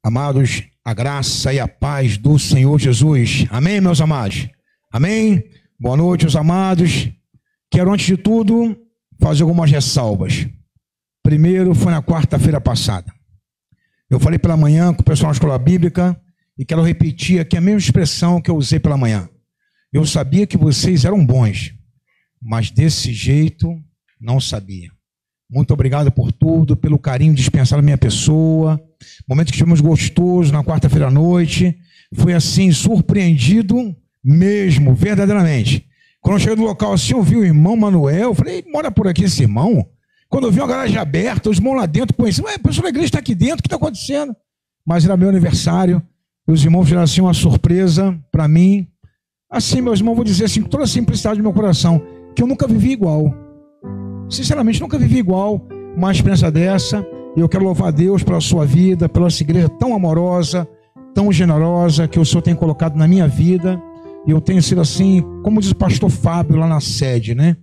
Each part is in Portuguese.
Amados, a graça e a paz do Senhor Jesus. Amém, meus amados? Amém? Boa noite, os amados. Quero, antes de tudo, fazer algumas ressalvas. Primeiro, foi na quarta-feira passada. Eu falei pela manhã com o pessoal na escola bíblica e quero repetir aqui a mesma expressão que eu usei pela manhã. Eu sabia que vocês eram bons, mas desse jeito não sabia. Muito obrigado por tudo, pelo carinho dispensado à minha pessoa. Momento que tivemos gostoso na quarta-feira à noite. Foi assim, surpreendido mesmo, verdadeiramente. Quando eu cheguei no local assim, eu vi o irmão Manuel. Eu falei, mora por aqui esse irmão? Quando eu vi uma garagem aberta, os irmãos lá dentro conheciam. A pessoa da igreja está aqui dentro, o que está acontecendo? Mas era meu aniversário. Os irmãos fizeram assim uma surpresa para mim. Assim, meus irmãos, vou dizer assim, com toda a simplicidade do meu coração, que eu nunca vivi igual. Sinceramente, nunca vivi igual uma experiência dessa. E eu quero louvar a Deus pela sua vida, pela essa igreja tão amorosa, tão generosa que o Senhor tem colocado na minha vida. E eu tenho sido assim, como diz o pastor Fábio lá na sede, né?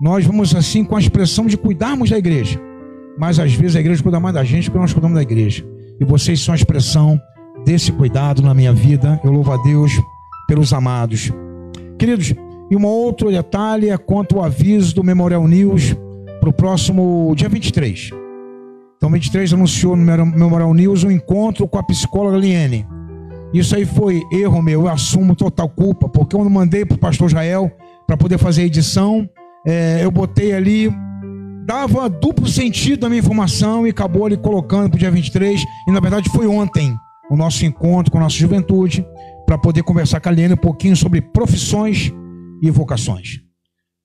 Nós vamos assim com a expressão de cuidarmos da igreja. Mas às vezes a igreja cuida mais da gente do que nós cuidamos da igreja. E vocês são a expressão desse cuidado na minha vida. Eu louvo a Deus pelos amados. Queridos, e um outro detalhe é quanto ao aviso do Memorial News para o próximo dia 23. Então, 23 anunciou no Memorial News um encontro com a psicóloga Liene. Isso aí foi erro meu, eu assumo total culpa, porque quando mandei para o pastor Jael para poder fazer a edição, eu botei ali, dava duplo sentido na minha informação e acabou ali colocando para o dia 23, e na verdade foi ontem o nosso encontro com a nossa juventude, para poder conversar com a Liene um pouquinho sobre profissões e vocações.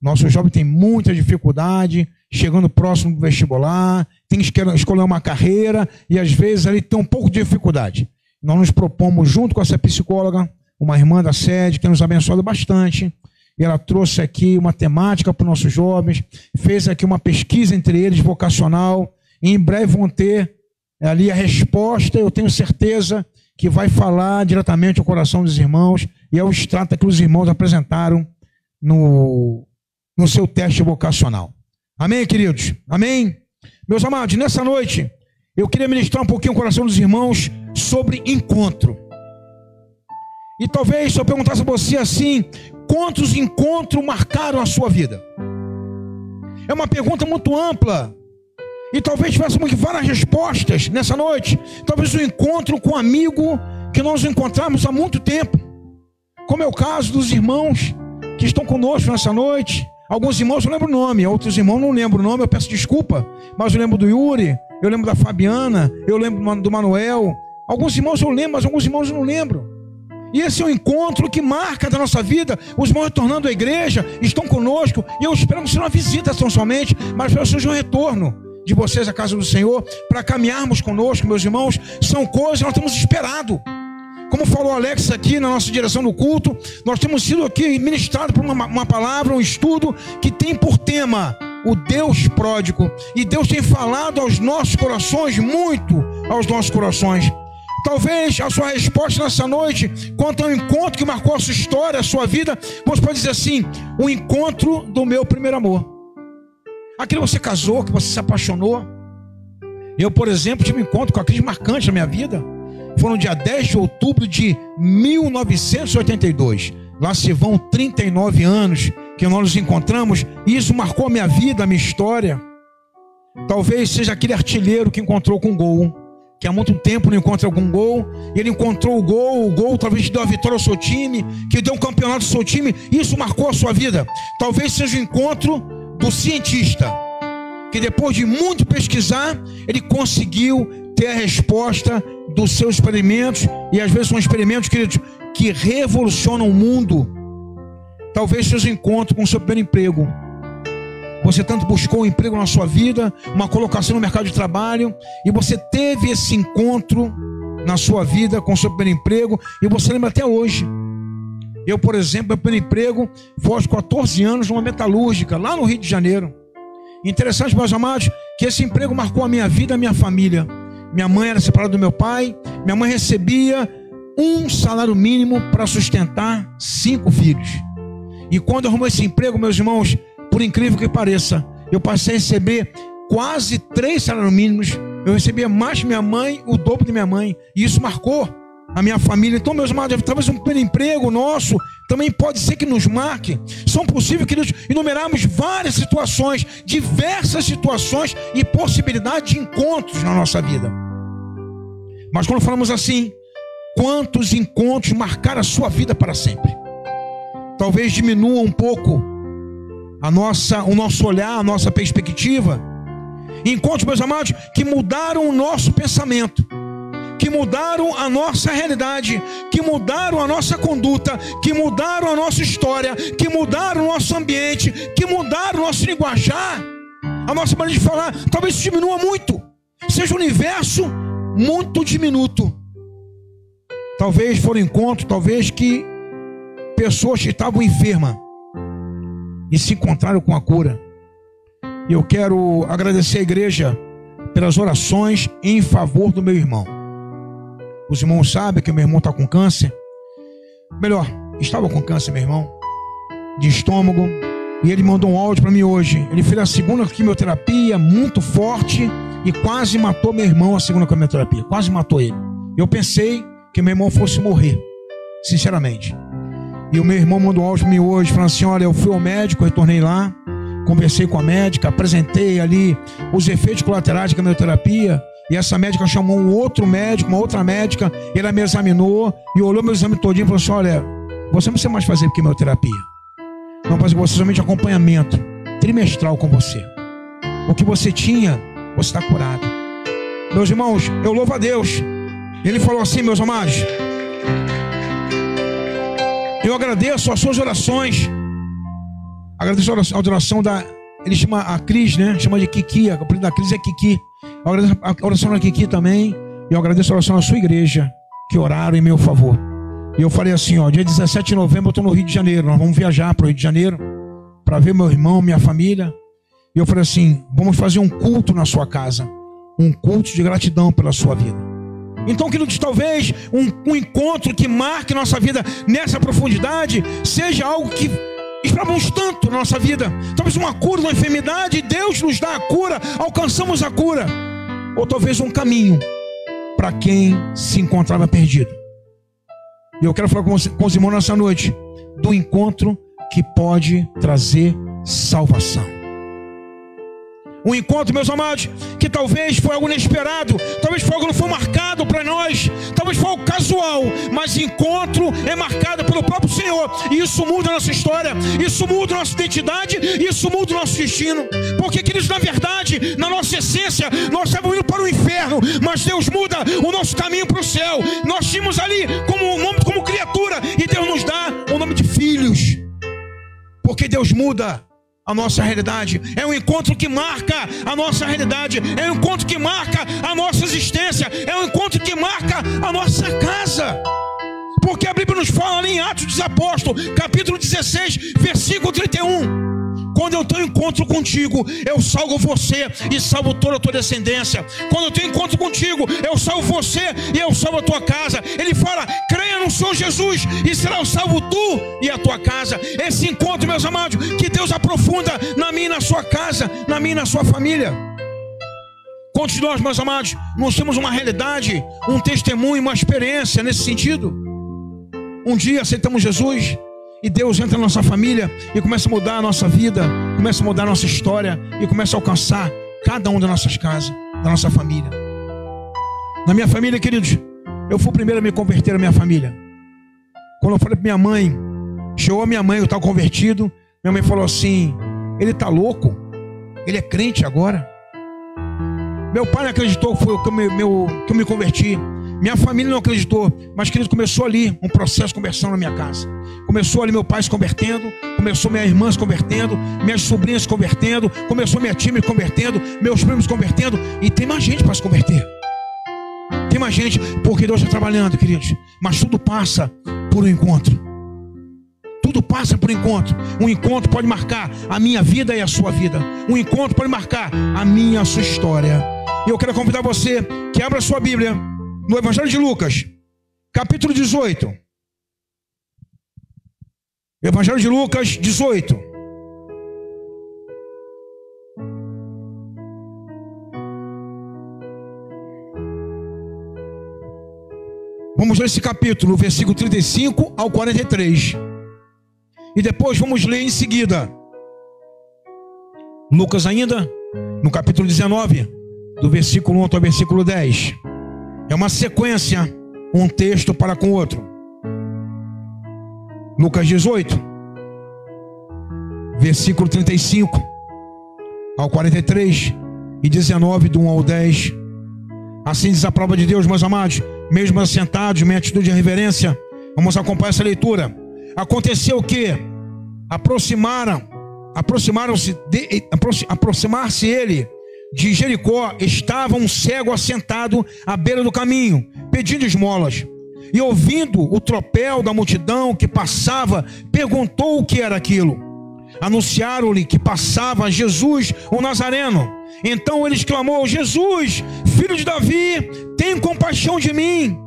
Nosso jovem tem muita dificuldade, chegando próximo do vestibular, tem que escolher uma carreira e às vezes ali tem um pouco de dificuldade. Nós nos propomos, junto com essa psicóloga, uma irmã da sede, que tem nos abençoado bastante, e ela trouxe aqui uma temática para os nossos jovens, fez aqui uma pesquisa entre eles, vocacional, e em breve vão ter ali a resposta, eu tenho certeza que vai falar diretamente ao coração dos irmãos, e é o extrato que os irmãos apresentaram no seu teste vocacional. Amém, queridos? Amém? Meus amados, nessa noite, eu queria ministrar um pouquinho o coração dos irmãos sobre encontro. E talvez, se eu perguntasse a você assim, quantos encontros marcaram a sua vida? É uma pergunta muito ampla. E talvez tivéssemos várias respostas nessa noite. Talvez um encontro com um amigo que nós encontramos há muito tempo. Como é o caso dos irmãos que estão conosco nessa noite. Alguns irmãos eu lembro o nome, outros irmãos não lembro o nome, eu peço desculpa. Mas eu lembro do Yuri, eu lembro da Fabiana, eu lembro do Manuel. Alguns irmãos eu lembro, mas alguns irmãos eu não lembro. E esse é um encontro que marca da nossa vida. Os irmãos retornando à igreja, estão conosco. E eu espero que seja uma visita tão somente, mas espero que seja um retorno de vocês à casa do Senhor, para caminharmos conosco, meus irmãos. São coisas que nós temos esperado. Como falou Alex aqui na nossa direção do culto, nós temos sido aqui ministrados por uma palavra, um estudo que tem por tema o Deus pródigo. E Deus tem falado aos nossos corações, muito aos nossos corações. Talvez a sua resposta nessa noite, quanto ao encontro que marcou a sua história, a sua vida, você pode dizer assim: o encontro do meu primeiro amor. Aquele que você casou, que você se apaixonou. Eu, por exemplo, tive um encontro com a crise marcante na minha vida. Foi no dia 10 de outubro de 1982. Lá se vão 39 anos que nós nos encontramos. E isso marcou a minha vida, a minha história. Talvez seja aquele artilheiro que encontrou com gol, que há muito tempo não encontra algum gol. Ele encontrou o gol talvez deu a vitória ao seu time, que deu um campeonato ao seu time. Isso marcou a sua vida. Talvez seja o encontro do cientista, que depois de muito pesquisar, ele conseguiu ter a resposta dos seus experimentos. E às vezes são experimentos, queridos, que revolucionam o mundo. Talvez seja o encontro com o seu primeiro emprego. Você tanto buscou um emprego na sua vida, uma colocação no mercado de trabalho, e você teve esse encontro na sua vida com o seu primeiro emprego, e você lembra até hoje. Eu, por exemplo, meu primeiro emprego foi aos 14 anos numa metalúrgica, lá no Rio de Janeiro. Interessante, meus amados, que esse emprego marcou a minha vida e a minha família. Minha mãe era separada do meu pai, minha mãe recebia um salário mínimo para sustentar 5 filhos. E quando eu arrumei esse emprego, meus irmãos, por incrível que pareça, eu passei a receber quase 3 salários mínimos Eu recebia mais que minha mãe, o dobro de minha mãe. E isso marcou a minha família. Então, meus amados, talvez um primeiro emprego nosso também pode ser que nos marque. São possíveis, queridos, enumerarmos várias situações, diversas situações e possibilidades de encontros na nossa vida. Mas quando falamos assim, quantos encontros marcaram a sua vida para sempre? Talvez diminua um pouco o nosso olhar, a nossa perspectiva. Encontros, meus amados, que mudaram o nosso pensamento, que mudaram a nossa realidade, que mudaram a nossa conduta, que mudaram a nossa história, que mudaram o nosso ambiente, que mudaram o nosso linguajar, a nossa maneira de falar. Talvez isso diminua muito, seja um universo muito diminuto. Talvez foram encontros, talvez que pessoas que estavam enfermas e se encontraram com a cura. E eu quero agradecer a igreja pelas orações em favor do meu irmão. Os irmãos sabem que meu irmão está com câncer. Melhor, estava com câncer, meu irmão, de estômago. E ele mandou um áudio para mim hoje. Ele fez a segunda quimioterapia muito forte e quase matou meu irmão a segunda quimioterapia. Quase matou ele. Eu pensei que meu irmão fosse morrer, sinceramente. E o meu irmão mandou um áudio para mim hoje, falando assim: olha, eu fui ao médico, retornei lá, conversei com a médica, apresentei ali os efeitos colaterais da quimioterapia. E essa médica chamou um outro médico, uma outra médica. Ela me examinou e olhou meu exame todinho e falou assim: olha, você não precisa mais fazer quimioterapia. Não fazer você somente acompanhamento trimestral com você. O que você tinha, você está curado. Meus irmãos, eu louvo a Deus. Ele falou assim, meus amados: eu agradeço as suas orações. Agradeço a oração da... Ele chama a Cris, né? Chama de Kiki. A apelido da Cris é Kiki. Eu agradeço a oração da Kiki também. E eu agradeço a oração da sua igreja, que oraram em meu favor. E eu falei assim, ó, dia 17 de novembro eu estou no Rio de Janeiro. Nós vamos viajar para o Rio de Janeiro para ver meu irmão, minha família. E eu falei assim, vamos fazer um culto na sua casa. Um culto de gratidão pela sua vida. Então, queridos, talvez um encontro que marque nossa vida nessa profundidade seja algo que esperávamos tanto na nossa vida. Talvez uma cura, uma enfermidade, Deus nos dá a cura, alcançamos a cura. Ou talvez um caminho para quem se encontrava perdido. E eu quero falar com os irmãos nessa noite do encontro que pode trazer salvação. Um encontro, meus amados, que talvez foi algo inesperado, talvez foi algo que não foi marcado para nós, talvez foi algo casual, mas encontro é marcado pelo próprio Senhor, e isso muda a nossa história, isso muda a nossa identidade, isso muda o nosso destino. Porque, queridos, na verdade, na nossa essência, nós estávamos indo para o inferno, mas Deus muda o nosso caminho para o céu. Nós tínhamos ali como nome, como criatura, e Deus nos dá o nome de filhos, porque Deus muda a nossa realidade. É um encontro que marca a nossa realidade, é um encontro que marca a nossa existência, é um encontro que marca a nossa casa. Porque a Bíblia nos fala ali em Atos dos Apóstolos, capítulo 16, versículo 31. Quando eu tenho encontro contigo, eu salvo você e salvo toda a tua descendência. Quando eu tenho encontro contigo, eu salvo você e eu salvo a tua casa. Ele fala, creia no Senhor Jesus e será salvo tu e a tua casa. Esse encontro, meus amados, que Deus aprofunda na minha e na sua casa, na minha e na sua família. Quantos de nós, meus amados, nós temos uma realidade, um testemunho, uma experiência nesse sentido? Um dia aceitamos Jesus e Deus entra na nossa família e começa a mudar a nossa vida, começa a mudar a nossa história e começa a alcançar cada um das nossas casas, da nossa família. Na minha família, queridos, eu fui o primeiro a me converter na minha família. Quando eu falei para minha mãe, chegou a minha mãe, eu estava convertido, minha mãe falou assim, ele está louco? Ele é crente agora? Meu pai não acreditou que foi que eu me converti. Minha família não acreditou, mas, querido, começou ali um processo de conversão na minha casa. Começou ali meu pai se convertendo, começou minha irmã se convertendo, minhas sobrinhas se convertendo, começou minha tia me convertendo, meus primos se convertendo, e tem mais gente para se converter. Tem mais gente, porque Deus está trabalhando, queridos. Mas tudo passa por um encontro. Tudo passa por um encontro. Um encontro pode marcar a minha vida e a sua vida. Um encontro pode marcar a minha e a sua história. E eu quero convidar você que abra a sua Bíblia no Evangelho de Lucas, capítulo 18. Evangelho de Lucas 18. Vamos ler esse capítulo, versículo 35 ao 43. E depois vamos ler em seguida Lucas ainda, no capítulo 19, do versículo 1 ao versículo 10. É uma sequência, um texto para com o outro. Lucas 18, versículo 35 ao 43 e 19, do 1 ao 10. Assim diz a palavra de Deus, meus amados. Mesmo assentados, em atitude de reverência, vamos acompanhar essa leitura. Aconteceu que aproximar-se ele de Jericó, estava um cego assentado à beira do caminho, pedindo esmolas. E ouvindo o tropel da multidão que passava, perguntou o que era aquilo. Anunciaram-lhe que passava Jesus, o Nazareno. Então ele exclamou: Jesus, filho de Davi, tem compaixão de mim.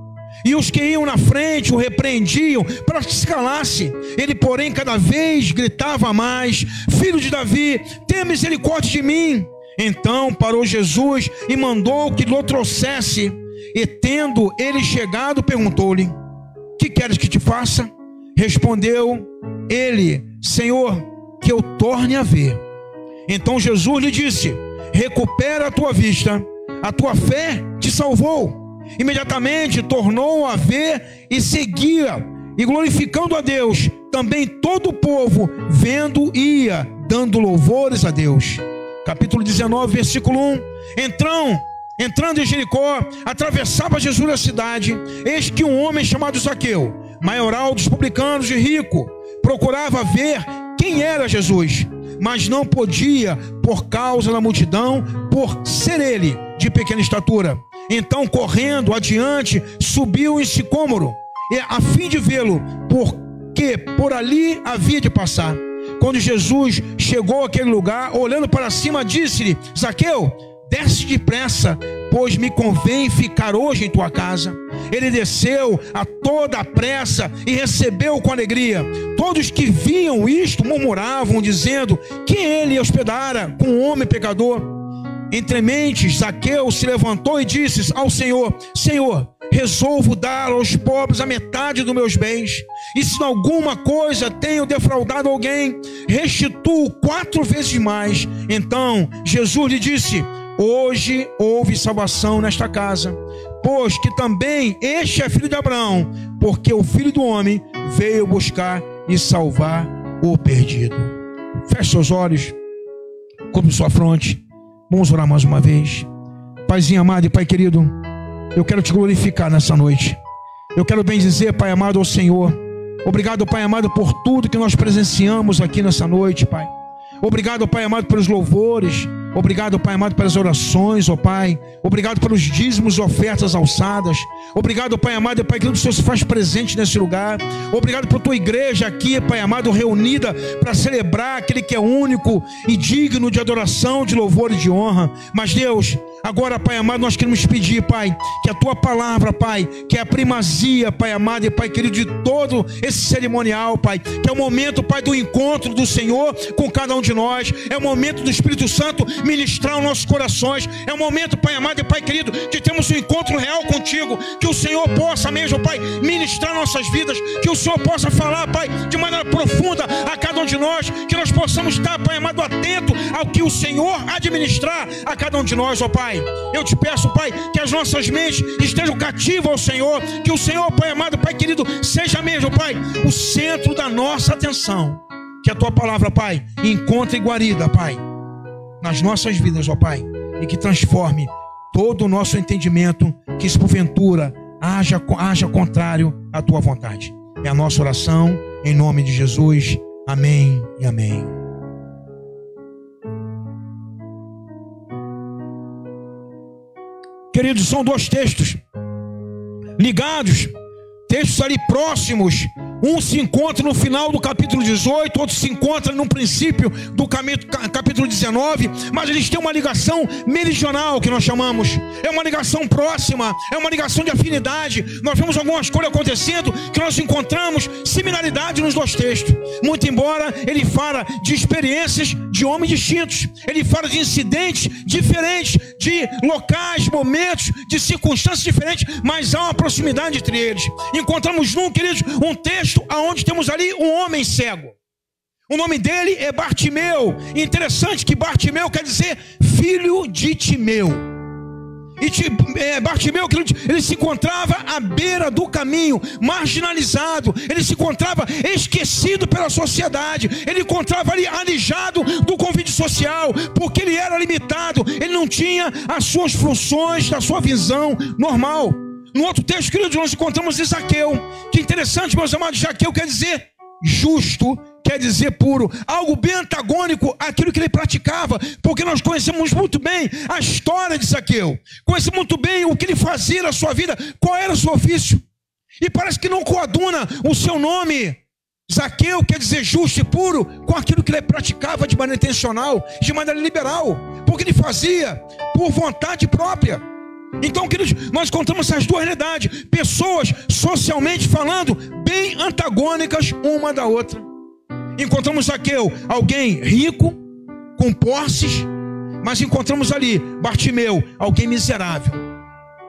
E os que iam na frente o repreendiam para que se calasse. Ele, porém, cada vez gritava mais: Filho de Davi, tenha misericórdia de mim. Então parou Jesus e mandou que lhe trouxesse. E tendo ele chegado, perguntou-lhe: Que queres que te faça? Respondeu ele: Senhor, que eu torne a ver. Então Jesus lhe disse: Recupera a tua vista, a tua fé te salvou. Imediatamente tornou a ver e seguia, e glorificando a Deus. Também todo o povo, vendo, ia, dando louvores a Deus. Capítulo 19, versículo 1. Entrando em Jericó, atravessava Jesus a cidade. Eis que um homem chamado Zaqueu, maioral dos publicanos e rico, procurava ver quem era Jesus, mas não podia por causa da multidão, por ser ele de pequena estatura. Então, correndo adiante, subiu em sicômoro, a fim de vê-lo, porque por ali havia de passar. Quando Jesus chegou àquele lugar, olhando para cima, disse-lhe: Zaqueu, desce depressa, pois me convém ficar hoje em tua casa. Ele desceu a toda a pressa e recebeu com alegria. Todos que viam isto murmuravam, dizendo que ele hospedara com um homem pecador. Entre mentes, Zaqueu se levantou e disse ao Senhor: Senhor, resolvo dar aos pobres a metade dos meus bens, e se em alguma coisa tenho defraudado alguém, restituo 4 vezes mais. Então Jesus lhe disse: Hoje houve salvação nesta casa, pois que também este é filho de Abraão, porque o Filho do Homem veio buscar e salvar o perdido. Feche seus olhos, cobre sua fronte. Vamos orar mais uma vez. Paizinho amado e Pai querido, eu quero te glorificar nessa noite. Eu quero bem dizer, Pai amado, ao Senhor, obrigado, Pai amado, por tudo que nós presenciamos aqui nessa noite, Pai. Obrigado, Pai amado, pelos louvores. Obrigado, Pai amado, pelas orações, ó Pai. Obrigado pelos dízimos e ofertas alçadas. Obrigado, Pai amado, Pai querido, que o Senhor se faz presente nesse lugar. Obrigado por tua igreja aqui, Pai amado, reunida para celebrar aquele que é único e digno de adoração, de louvor e de honra. Mas Deus, agora, Pai amado, nós queremos pedir, Pai, que a tua palavra, Pai, que é a primazia, Pai amado e Pai querido, de todo esse cerimonial, Pai, que é o momento, Pai, do encontro do Senhor com cada um de nós. É o momento do Espírito Santo ministrar os nossos corações. É o momento, Pai amado e Pai querido, de termos um encontro real contigo. Que o Senhor possa mesmo, Pai, ministrar nossas vidas. Que o Senhor possa falar, Pai, de maneira profunda a cada um de nós. Que nós possamos estar, Pai amado, atento ao que o Senhor administrar a cada um de nós, ó Pai. Eu te peço, Pai, que as nossas mentes estejam cativas ao Senhor. Que o Senhor, Pai amado, Pai querido, seja mesmo, Pai, o centro da nossa atenção. Que a tua palavra, Pai, encontre guarida, Pai, nas nossas vidas, ó Pai, e que transforme todo o nosso entendimento, que isso porventura haja contrário à tua vontade. É a nossa oração, em nome de Jesus. Amém e amém. Queridos, são 2 textos ligados, textos ali próximos. Um se encontra no final do capítulo 18, outro se encontra no princípio do capítulo 19, mas eles têm uma ligação meridional, que nós chamamos. É uma ligação próxima, é uma ligação de afinidade. Nós vemos algumas coisas acontecendo que nós encontramos similaridade nos 2 textos. Muito embora ele fala de experiências de homens distintos. Ele fala de incidentes diferentes, de locais, momentos, de circunstâncias diferentes, mas há uma proximidade entre eles. Encontramos num, queridos, um texto onde temos ali um homem cego. O nome dele é Bartimeu. Interessante que Bartimeu quer dizer filho de Timeu. E Bartimeu, ele se encontrava à beira do caminho, marginalizado. Ele se encontrava esquecido pela sociedade. Ele encontrava ali alijado do convívio social, porque ele era limitado. Ele não tinha as suas funções, da sua visão normal. No outro texto, queridos, nós encontramos Zaqueu. Que interessante, meus amados, Zaqueu quer dizer justo, quer dizer puro, algo bem antagônico àquilo que ele praticava, porque nós conhecemos muito bem a história de Zaqueu, conhecemos muito bem o que ele fazia na sua vida, qual era o seu ofício, e parece que não coaduna o seu nome. Zaqueu quer dizer justo e puro com aquilo que ele praticava de maneira intencional, de maneira liberal, porque ele fazia por vontade própria. Então, queridos, nós encontramos essas duas realidades, pessoas socialmente falando bem antagônicas uma da outra. Encontramos Zaqueu, alguém rico, com posses, mas encontramos ali Bartimeu, alguém miserável,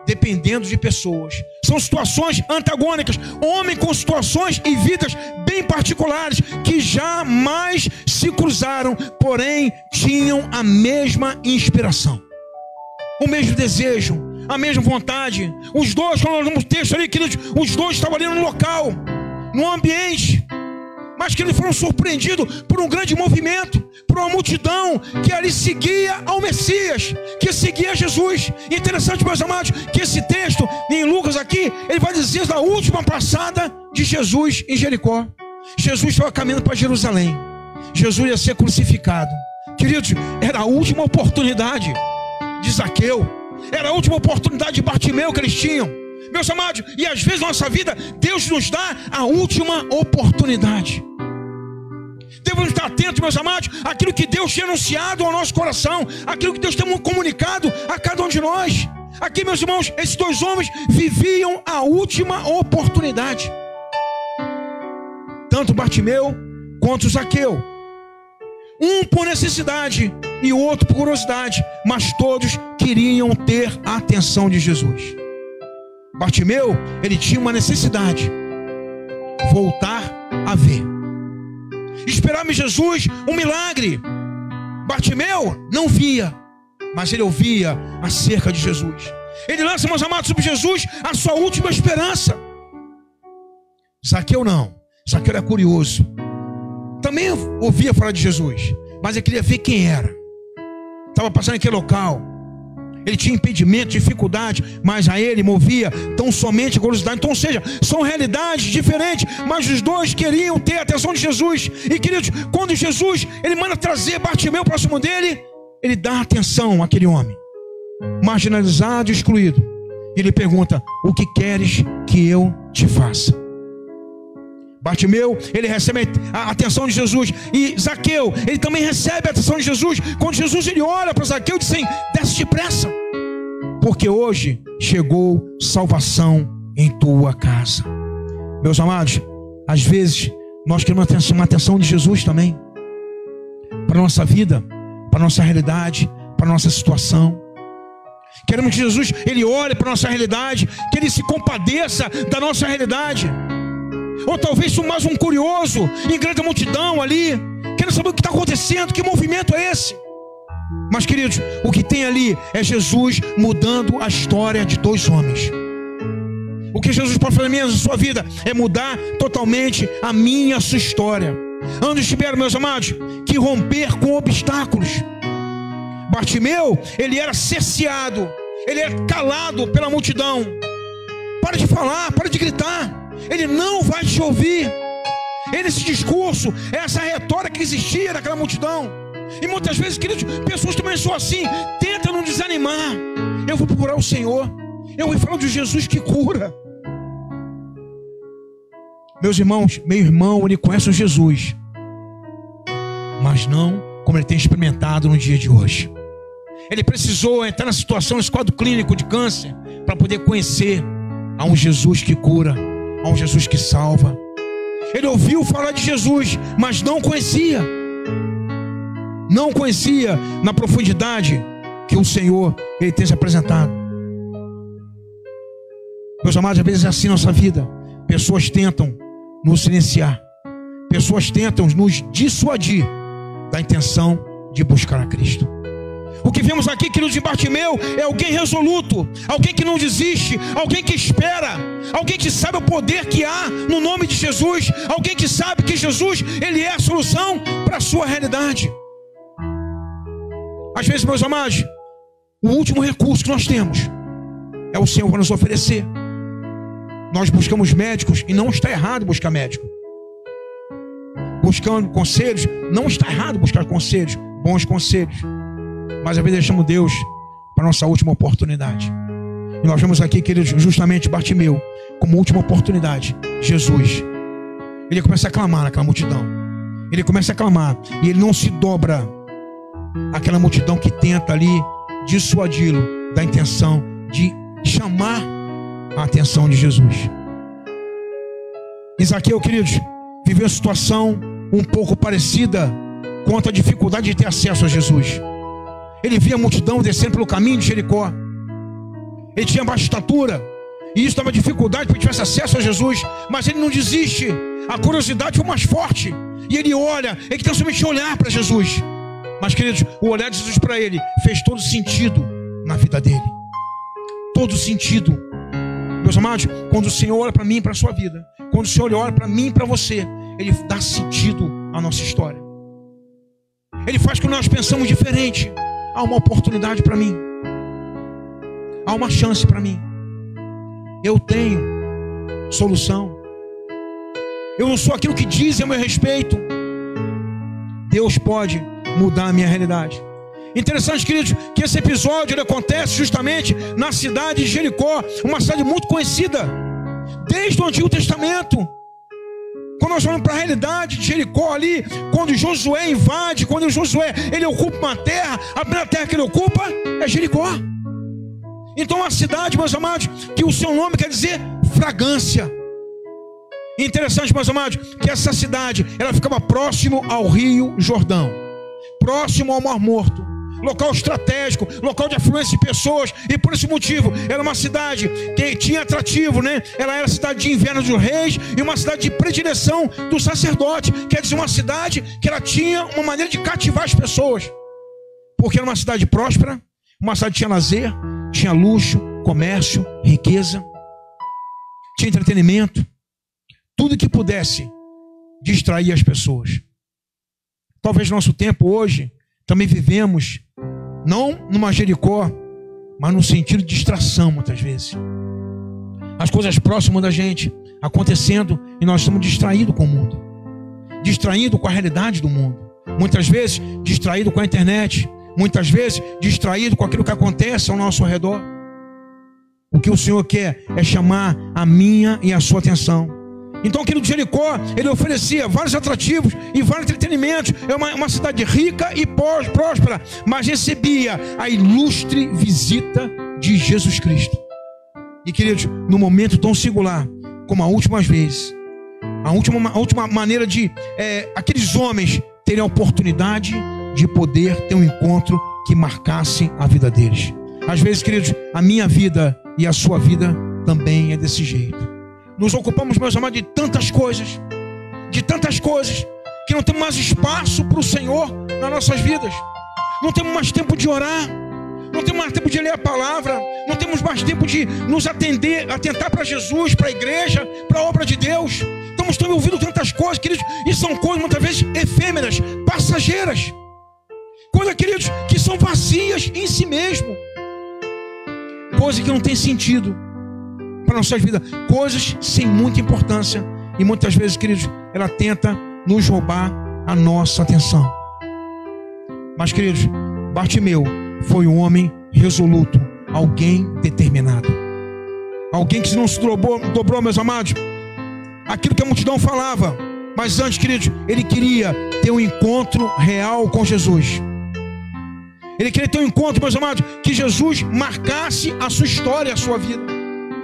dependendo de pessoas. São situações antagônicas, homem com situações e vidas bem particulares, que jamais se cruzaram, porém tinham a mesma inspiração, o mesmo desejo, a mesma vontade. Os dois, quando nós vemos o texto ali, queridos, os dois estavam ali no local, no ambiente, mas que eles foram surpreendidos por um grande movimento, por uma multidão que ali seguia ao Messias, que seguia Jesus. E interessante, meus amados, que esse texto, em Lucas aqui, ele vai dizer da última passada de Jesus em Jericó. Jesus estava caminhando para Jerusalém. Jesus ia ser crucificado. Queridos, era a última oportunidade de Zaqueu, era a última oportunidade de Bartimeu que eles tinham. Meus amados, e às vezes na nossa vida, Deus nos dá a última oportunidade. Devemos estar atentos, meus amados, àquilo que Deus tem anunciado ao nosso coração, aquilo que Deus tem comunicado a cada um de nós. Aqui, meus irmãos, esses dois homens viviam a última oportunidade, tanto Bartimeu quanto Zaqueu, um por necessidade e o outro por curiosidade, mas todos queriam ter a atenção de Jesus. Bartimeu, ele tinha uma necessidade: voltar a ver. Esperava em Jesus um milagre. Bartimeu não via, mas ele ouvia acerca de Jesus. Ele lança, meus amados, sobre Jesus a sua última esperança. Zaqueu não. Zaqueu era curioso, também ouvia falar de Jesus, mas ele queria ver quem era. Estava passando naquele local, ele tinha impedimento, dificuldade, mas a ele movia tão somente a curiosidade. Então, ou seja, são realidades diferentes, mas os dois queriam ter a atenção de Jesus. E, queridos, quando Jesus, ele manda trazer Bartimeu próximo dele, ele dá atenção àquele homem marginalizado e excluído. E ele pergunta: o que queres que eu te faça? Bartimeu, ele recebe a atenção de Jesus. E Zaqueu, ele também recebe a atenção de Jesus. Quando Jesus, ele olha para Zaqueu e diz assim: desce depressa, porque hoje chegou salvação em tua casa. Meus amados, às vezes nós queremos uma atenção de Jesus também, para a nossa vida, para a nossa realidade, para a nossa situação. Queremos que Jesus, ele olhe para a nossa realidade, que ele se compadeça da nossa realidade. Ou talvez mais um curioso em grande multidão ali, querendo saber o que está acontecendo, que movimento é esse. Mas, queridos, o que tem ali é Jesus mudando a história de dois homens. O que Jesus pode fazer na sua vida é mudar totalmente a minha, a sua história. Antes tiveram, meus amados, que romper com obstáculos. Bartimeu, ele era cerceado, ele era calado pela multidão. Para de falar, para de gritar, ele não vai te ouvir. Esse discurso, essa retórica que existia naquela multidão. E muitas vezes, queridos, pessoas também são assim, tentam não desanimar. Eu vou procurar o Senhor, eu vou falar de Jesus que cura. Meus irmãos, meu irmão, ele conhece o Jesus, mas não como ele tem experimentado no dia de hoje. Ele precisou entrar na situação, nesse quadro clínico de câncer, para poder conhecer a um Jesus que cura, a um Jesus que salva. Ele ouviu falar de Jesus, mas não conhecia. não conhecia na profundidade que o Senhor ele tem se apresentado. Meus amados, às vezes é assim nossa vida. Pessoas tentam nos silenciar, pessoas tentam nos dissuadir da intenção de buscar a Cristo. O que vemos aqui, queridos, de Bartimeu é alguém resoluto, alguém que não desiste, alguém que espera, alguém que sabe o poder que há no nome de Jesus, alguém que sabe que Jesus, ele é a solução para a sua realidade. Às vezes, meus amados, o último recurso que nós temos é o Senhor para nos oferecer. Nós buscamos médicos e não está errado buscar médico. Buscando conselhos, não está errado buscar conselhos, bons conselhos. Mas às vezes deixamos Deus para a nossa última oportunidade. E nós vemos aqui, queridos, justamente Bartimeu como última oportunidade. Jesus, ele começa a clamar naquela multidão. Ele começa a clamar e ele não se dobra àquela multidão que tenta ali dissuadi-lo da intenção de chamar a atenção de Jesus. Zaqueu, queridos, viveu uma situação um pouco parecida quanto à dificuldade de ter acesso a Jesus. Ele via a multidão descendo pelo caminho de Jericó. Ele tinha baixa estatura, e isso dava dificuldade para que tivesse acesso a Jesus. Mas ele não desiste. A curiosidade foi mais forte. E ele olha, ele tem somente olhar para Jesus. Mas, queridos, o olhar de Jesus para ele fez todo sentido na vida dele. Todo sentido. Meus amados, quando o Senhor olha para mim e para a sua vida, quando o Senhor olha para mim e para você, ele dá sentido à nossa história. Ele faz com que nós pensamos diferente. Há uma oportunidade para mim. Há uma chance para mim. Eu tenho solução. Eu não sou aquilo que dizem a meu respeito. Deus pode mudar a minha realidade. Interessante, queridos, que esse episódio ele acontece justamente na cidade de Jericó, uma cidade muito conhecida desde o Antigo Testamento. Quando nós vamos para a realidade de Jericó ali, quando Josué invade, quando Josué ele ocupa uma terra, a primeira terra que ele ocupa é Jericó. Então é uma cidade, meus amados, que o seu nome quer dizer fragrância. Interessante, meus amados, que essa cidade ela ficava próximo ao Rio Jordão, próximo ao Mar Morto, local estratégico, local de afluência de pessoas, e por esse motivo era uma cidade que tinha atrativo, né? Ela era a cidade de inverno dos reis e uma cidade de predileção do sacerdote, quer dizer, uma cidade que ela tinha uma maneira de cativar as pessoas, porque era uma cidade próspera, uma cidade que tinha lazer, tinha luxo, comércio, riqueza, tinha entretenimento, tudo que pudesse distrair as pessoas. Talvez no nosso tempo hoje também vivemos não numa Jericó, mas no sentido de distração muitas vezes. As coisas próximas da gente acontecendo e nós estamos distraídos com o mundo, distraídos com a realidade do mundo. Muitas vezes distraídos com a internet, muitas vezes distraídos com aquilo que acontece ao nosso redor. O que o Senhor quer é chamar a minha e a sua atenção. Então, querido, Jericó, ele oferecia vários atrativos e vários entretenimentos. É uma cidade rica e próspera, mas recebia a ilustre visita de Jesus Cristo. E, queridos, no momento tão singular como a última vez, a última maneira de aqueles homens terem a oportunidade de poder ter um encontro que marcasse a vida deles. Às vezes, queridos, a minha vida e a sua vida também é desse jeito. Nos ocupamos, meus amados, de tantas coisas, que não temos mais espaço para o Senhor nas nossas vidas. Não temos mais tempo de orar, não temos mais tempo de ler a palavra, não temos mais tempo de nos atentar para Jesus, para a igreja, para a obra de Deus. Estamos ouvindo tantas coisas, queridos, e são coisas muitas vezes efêmeras, passageiras, coisas, queridos, que são vazias em si mesmo, coisas que não têm sentido para nossas vidas, coisas sem muita importância, e muitas vezes, queridos, ela tenta nos roubar a nossa atenção. Mas, queridos, Bartimeu foi um homem resoluto, alguém determinado, alguém que não se dobrou, meus amados, aquilo que a multidão falava. Mas antes, queridos, ele queria ter um encontro real com Jesus. Ele queria ter um encontro, meus amados, que Jesus marcasse a sua história, a sua vida.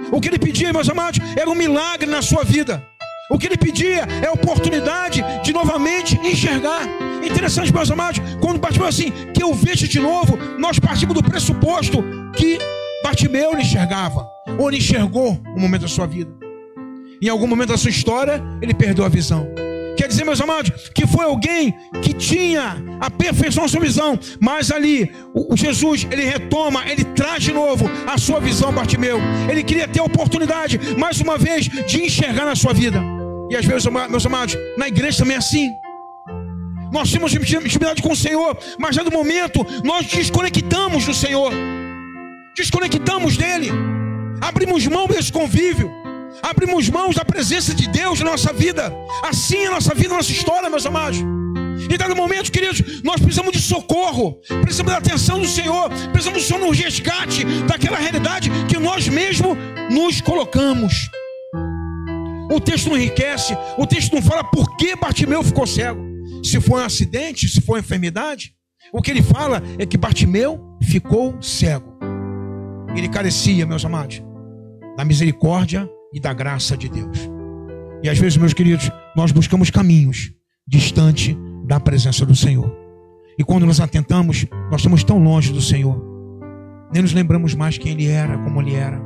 O que ele pedia, meus amados, era um milagre na sua vida. O que ele pedia é a oportunidade de novamente enxergar. Interessante, meus amados, quando Bartimeu assim, que eu vejo de novo, nós partimos do pressuposto que Bartimeu não enxergava, ou não enxergou um momento da sua vida. Em algum momento da sua história, ele perdeu a visão. Quer dizer, meus amados, que foi alguém que tinha a perfeição da sua visão, mas ali, o Jesus, ele retoma, ele traz de novo a sua visão, Bartimeu. Ele queria ter a oportunidade, mais uma vez, de enxergar na sua vida. E às vezes, meus amados, na igreja também é assim. Nós temos intimidade com o Senhor, mas já no momento, nós desconectamos do Senhor. Desconectamos dele. Abrimos mão desse convívio. Abrimos mãos da presença de Deus na nossa vida. Assim é a nossa vida, a nossa história, meus amados. E dado momento, queridos, nós precisamos de socorro, precisamos da atenção do Senhor, precisamos do Senhor no resgate daquela realidade que nós mesmos nos colocamos. O texto não enriquece, o texto não fala por que Bartimeu ficou cego. Se foi um acidente, se foi uma enfermidade, o que ele fala é que Bartimeu ficou cego. Ele carecia, meus amados, da misericórdia e da graça de Deus. E às vezes, meus queridos, nós buscamos caminhos distante da presença do Senhor. E quando nos atentamos, nós estamos tão longe do Senhor, nem nos lembramos mais quem Ele era, como Ele era.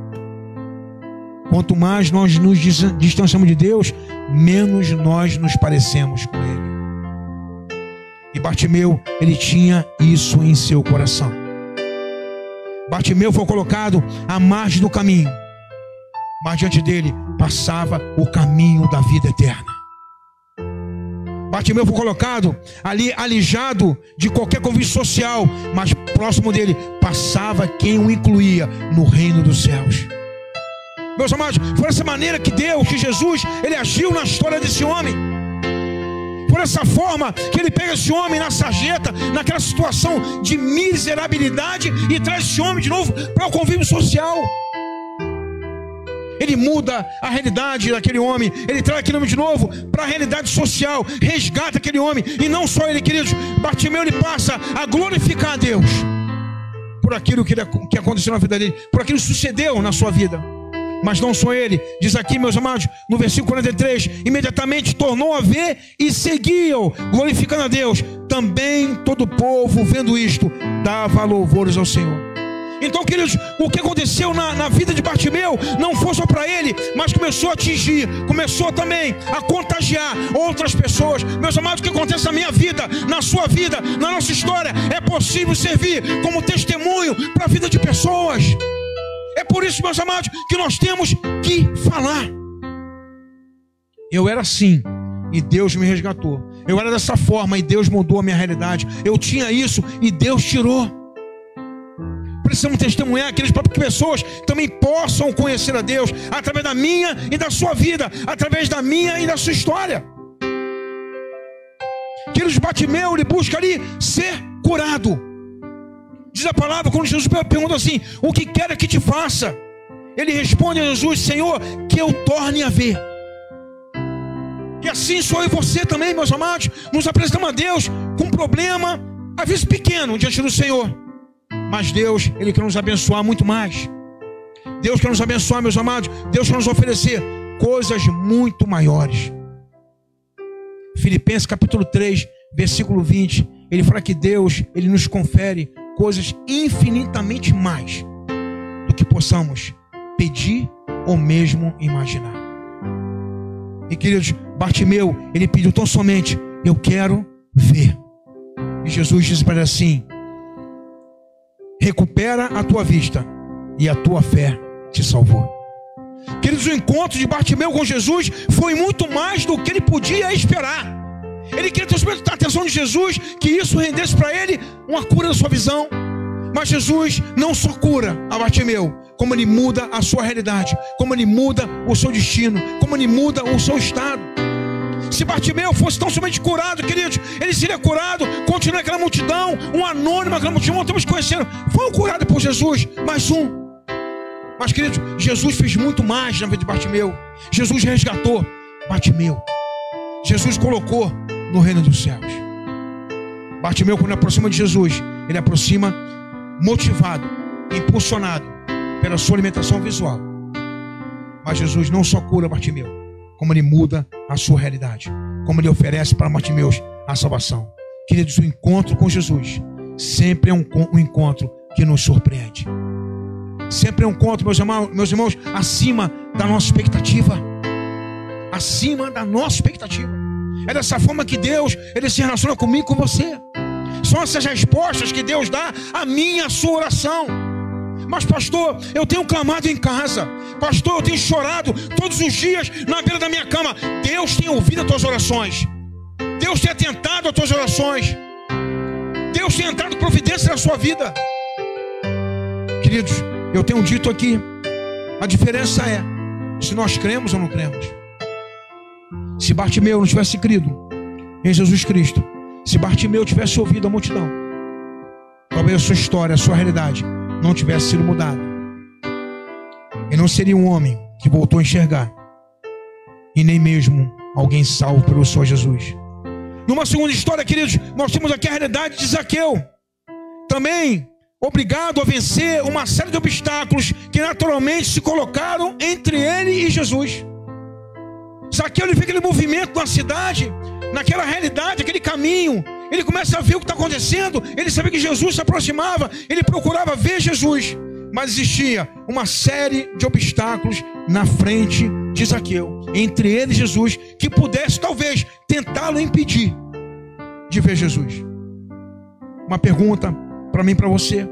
Quanto mais nós nos distanciamos de Deus, menos nós nos parecemos com Ele. E Bartimeu, ele tinha isso em seu coração. Bartimeu foi colocado à margem do caminho, mas diante dele passava o caminho da vida eterna. Bartimeu foi colocado ali, alijado de qualquer convívio social, mas próximo dele passava quem o incluía no reino dos céus. Meus amados, foi dessa maneira que Deus, que Jesus, ele agiu na história desse homem. Por essa forma que ele pega esse homem na sarjeta, naquela situação de miserabilidade, e traz esse homem de novo para o convívio social. Ele muda a realidade daquele homem, ele traz aquele homem de novo para a realidade social, resgata aquele homem. E não só ele, queridos, Bartimeu, ele passa a glorificar a Deus por aquilo que aconteceu na vida dele, por aquilo que sucedeu na sua vida. Mas não só ele, diz aqui, meus amados, no versículo 43, imediatamente tornou a ver e seguiam, glorificando a Deus. Também todo o povo, vendo isto, dava louvores ao Senhor. Então, queridos, o que aconteceu na vida de Bartimeu não foi só para ele, mas começou a atingir, começou também a contagiar outras pessoas. Meus amados, o que acontece na minha vida, na sua vida, na nossa história, é possível servir como testemunho para a vida de pessoas. É por isso, meus amados, que nós temos que falar. Eu era assim e Deus me resgatou. Eu era dessa forma e Deus mudou a minha realidade. Eu tinha isso e Deus tirou. Precisamos testemunhar que as próprias pessoas também possam conhecer a Deus através da minha e da sua vida, através da minha e da sua história. Queridos, Bartimeu, ele busca ali ser curado. Diz a palavra, quando Jesus pergunta assim: o que quer que te faça? Ele responde a Jesus: Senhor, que eu torne a ver. E assim sou eu e você também, meus amados. Nos apresentamos a Deus com um problema, às vezes pequeno, diante do Senhor. Mas Deus, Ele quer nos abençoar muito mais. Deus quer nos abençoar, meus amados. Deus quer nos oferecer coisas muito maiores. Filipenses capítulo 3, versículo 20. Ele fala que Deus, Ele nos confere coisas infinitamente mais do que possamos pedir ou mesmo imaginar. E queridos, Bartimeu, ele pediu tão somente: eu quero ver. E Jesus disse para ele assim: recupera a tua vista, e a tua fé te salvou. Queridos, o encontro de Bartimeu com Jesus foi muito mais do que ele podia esperar. Ele queria ter a atenção de Jesus, que isso rendesse para ele uma cura da sua visão. Mas Jesus não só cura a Bartimeu, como ele muda a sua realidade, como ele muda o seu destino, como ele muda o seu estado. Se Bartimeu fosse tão somente curado, queridos, ele seria curado, continua aquela multidão, um anônimo, aquela multidão, estamos conhecendo, foi curado por Jesus, mais um. Mas, queridos, Jesus fez muito mais na vida de Bartimeu. Jesus resgatou Bartimeu. Jesus colocou no reino dos céus. Bartimeu, quando aproxima de Jesus, ele aproxima motivado, impulsionado pela sua alimentação visual. Mas Jesus não só cura Bartimeu, como ele muda a sua realidade, como ele oferece para Bartimeu a salvação. Queridos, o encontro com Jesus sempre é um encontro que nos surpreende. Sempre é um encontro, meus irmãos, acima da nossa expectativa. Acima da nossa expectativa. É dessa forma que Deus, Ele se relaciona comigo e com você. São essas respostas que Deus dá à minha, à sua oração. Mas pastor, eu tenho clamado em casa. Pastor, eu tenho chorado todos os dias na beira da minha cama. Deus tem ouvido as tuas orações. Deus tem atentado às tuas orações. Deus tem entrado providência na sua vida. Queridos, eu tenho dito aqui, a diferença é se nós cremos ou não cremos. Se Bartimeu não tivesse crido em Jesus Cristo, se Bartimeu tivesse ouvido a multidão, talvez a sua história, a sua realidade não tivesse sido mudada. E não seria um homem que voltou a enxergar, e nem mesmo alguém salvo pelo Senhor Jesus. Numa segunda história, queridos, nós temos aqui a realidade de Zaqueu, também obrigado a vencer uma série de obstáculos que naturalmente se colocaram entre ele e Jesus. Zaqueu, ele vê aquele movimento na cidade, naquela realidade, aquele caminho. Ele começa a ver o que está acontecendo. Ele sabia que Jesus se aproximava. Ele procurava ver Jesus. Mas existia uma série de obstáculos na frente de Zaqueu, entre ele e Jesus, que pudesse talvez tentá-lo impedir de ver Jesus. Uma pergunta para mim e para você: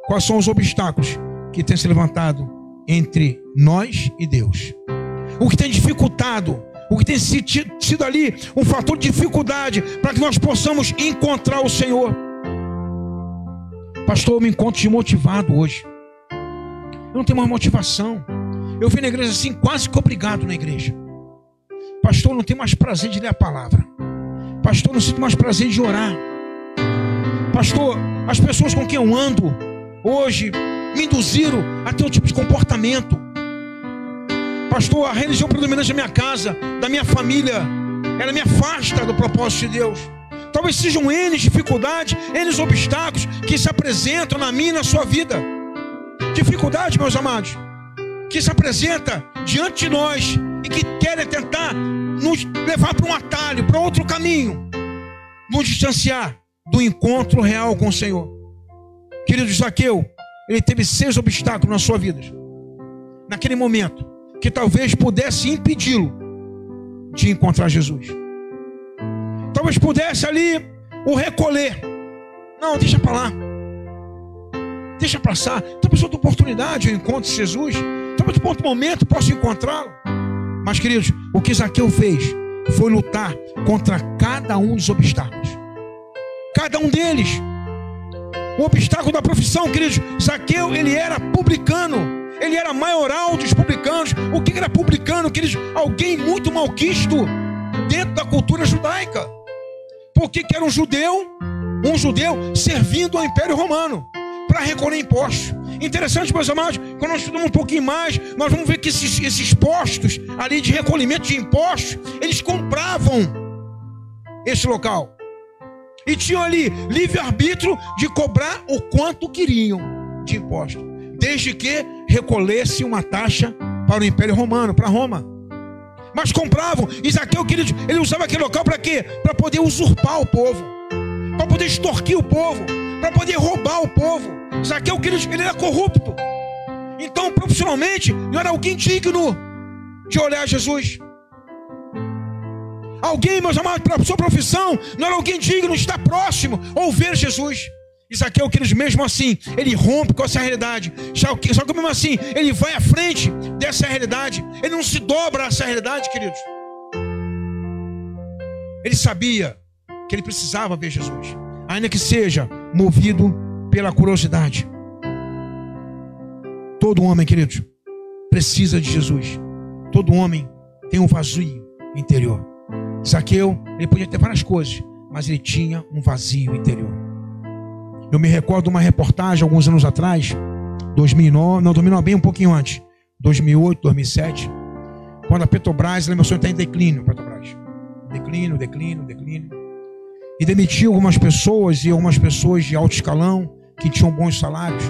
quais são os obstáculos que têm se levantado entre nós e Deus? O que tem dificultado, o que tem sido ali um fator de dificuldade para que nós possamos encontrar o Senhor? Pastor, eu me encontro desmotivado hoje. Eu não tenho mais motivação. Eu vim na igreja assim, quase que obrigado na igreja. Pastor, eu não tenho mais prazer de ler a palavra. Pastor, eu não sinto mais prazer de orar. Pastor, as pessoas com quem eu ando hoje me induziram a ter um tipo de comportamento. Pastor, a religião predominante da minha casa, da minha família, ela me afasta do propósito de Deus. Talvez sejam N dificuldades, N obstáculos que se apresentam na minha e na sua vida. Dificuldade, meus amados, que se apresenta diante de nós e que querem tentar nos levar para um atalho, para outro caminho, nos distanciar do encontro real com o Senhor. Querido Zaqueu, ele teve 6 obstáculos na sua vida, naquele momento, que talvez pudesse impedi-lo de encontrar Jesus. Talvez pudesse ali o recolher. Não, deixa para lá. Deixa passar. Talvez outra oportunidade eu encontre Jesus. Talvez em outro momento possa encontrá-lo. Mas, queridos, o que Zaqueu fez foi lutar contra cada um dos obstáculos. Cada um deles. O obstáculo da profissão, queridos. Zaqueu, ele era publicano. Ele era maioral dos publicanos. O que era publicano, queridos? Alguém muito malquisto dentro da cultura judaica. Porque era um judeu servindo ao Império Romano para recolher impostos. Interessante, meus amados, quando nós estudamos um pouquinho mais, nós vamos ver que esses postos ali de recolhimento de impostos, eles compravam esse local e tinham ali livre-arbítrio de cobrar o quanto queriam de imposto, desde que recolhesse uma taxa para o Império Romano, para Roma. Mas compravam. E Zaqueu, querido, ele usava aquele local para quê? Para poder usurpar o povo, para poder extorquir o povo, para poder roubar o povo. Zaqueu, querido, ele era corrupto. Então, profissionalmente, não era alguém digno de olhar Jesus. Alguém, meus amados, para a sua profissão, não era alguém digno de estar próximo ou ver Jesus. E Zaqueu, queridos, mesmo assim, ele rompe com essa realidade. Só que mesmo assim, ele vai à frente dessa realidade. Ele não se dobra a essa realidade, queridos. Ele sabia que ele precisava ver Jesus, ainda que seja movido pela curiosidade. Todo homem, queridos, precisa de Jesus. Todo homem tem um vazio interior. Zaqueu, ele podia ter várias coisas, mas ele tinha um vazio interior. Eu me recordo de uma reportagem alguns anos atrás, 2009, bem um pouquinho antes, 2008, 2007, quando a Petrobras, lembra, o senhor está em declínio, Petrobras. Declínio. E demitiu algumas pessoas de alto escalão, que tinham bons salários.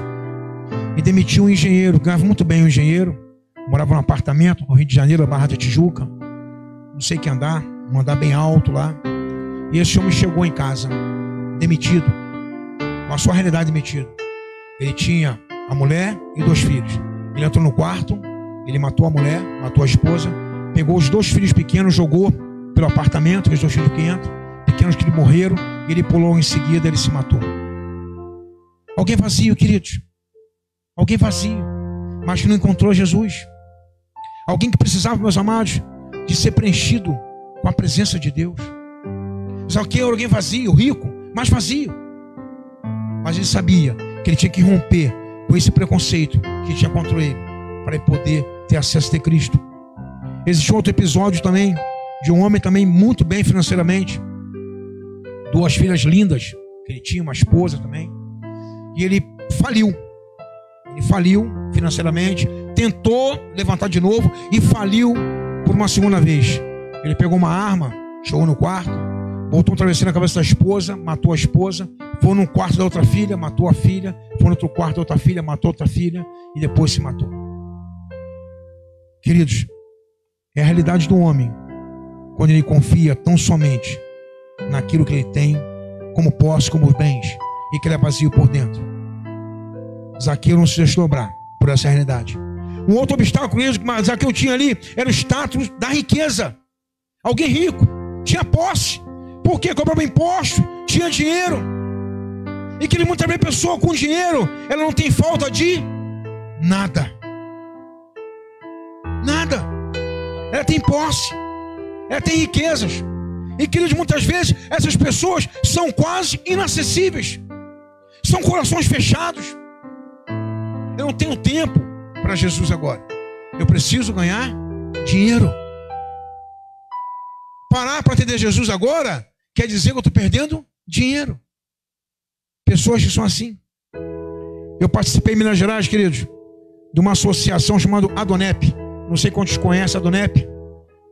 E demitiu um engenheiro, ganhava muito bem um engenheiro, morava num apartamento no Rio de Janeiro, Barra da Tijuca, não sei que andar, um andar bem alto lá. E esse homem chegou em casa, demitido, com a sua realidade demitido. Ele tinha a mulher e 2 filhos. Ele entrou no quarto, ele matou a mulher, matou a esposa, pegou os 2 filhos pequenos, jogou pelo apartamento, os 2 filhos pequenos que morreram, e ele pulou em seguida, ele se matou. Alguém vazio, queridos. Alguém vazio, mas que não encontrou Jesus. Alguém que precisava, meus amados, de ser preenchido com a presença de Deus. Zaqueu era alguém vazio, rico, mas vazio. Mas ele sabia que ele tinha que romper com esse preconceito que tinha contra ele, para ele poder ter acesso a ter Cristo. Existe outro episódio também, de um homem também muito bem financeiramente, 2 filhas lindas, que ele tinha, uma esposa também, e ele faliu. Ele faliu financeiramente, tentou levantar de novo e faliu por uma segunda vez. Ele pegou uma arma, chegou no quarto, botou um travesseiro na cabeça da esposa, matou a esposa, foi num quarto da outra filha, matou a filha, foi no outro quarto da outra filha, matou outra filha e depois se matou. Queridos, é a realidade do homem quando ele confia tão somente naquilo que ele tem, como posse, como bens, e que ele é vazio por dentro. Zaqueu não se deixou dobrar por essa realidade. Um outro obstáculo que Zaqueu tinha ali era o status da riqueza. Alguém rico, tinha posse, porque cobrava imposto, tinha dinheiro. E que muitas vezes a pessoa com dinheiro, ela não tem falta de nada. Nada. Ela tem posse, ela tem riquezas. E queridos, muitas vezes essas pessoas são quase inacessíveis. São corações fechados. Eu não tenho tempo para Jesus agora. Eu preciso ganhar dinheiro. Parar para atender Jesus agora quer dizer que eu estou perdendo dinheiro. Pessoas que são assim. Eu participei em Minas Gerais, queridos, de uma associação chamada Adonep. Não sei quantos conhecem a Adonep.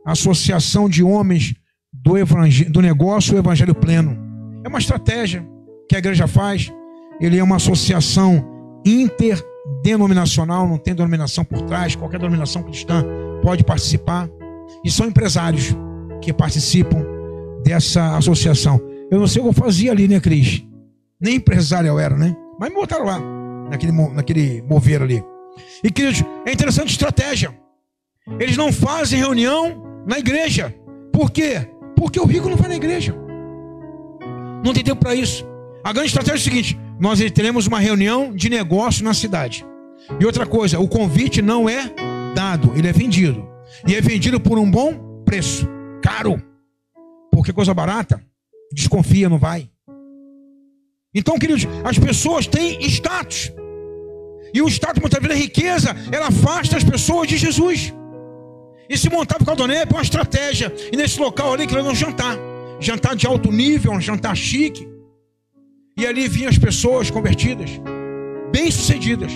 Associação de Homens do Negócio do Evangelho Pleno. É uma estratégia que a igreja faz. Ele é uma associação interdenominacional, não tem denominação por trás, qualquer denominação cristã pode participar. E são empresários que participam dessa associação. Eu não sei o que eu fazia ali, né, Cris? Nem empresário eu era, né? Mas me botaram lá, naquele mover ali. E, queridos, é interessante a estratégia. Eles não fazem reunião na igreja. Por quê? Porque o rico não vai na igreja. Não tem tempo para isso. A grande estratégia é o seguinte: nós teremos uma reunião de negócio na cidade. E outra coisa, o convite não é dado, ele é vendido. E é vendido por um bom preço, caro. Porque coisa barata, desconfia, não vai. Então, queridos, as pessoas têm status. E o status, muitas vezes, a riqueza, ela afasta as pessoas de Jesus. E se montava com a Adonep uma estratégia. E nesse local ali, que era um jantar. Jantar de alto nível, um jantar chique. E ali vinham as pessoas convertidas, bem-sucedidas.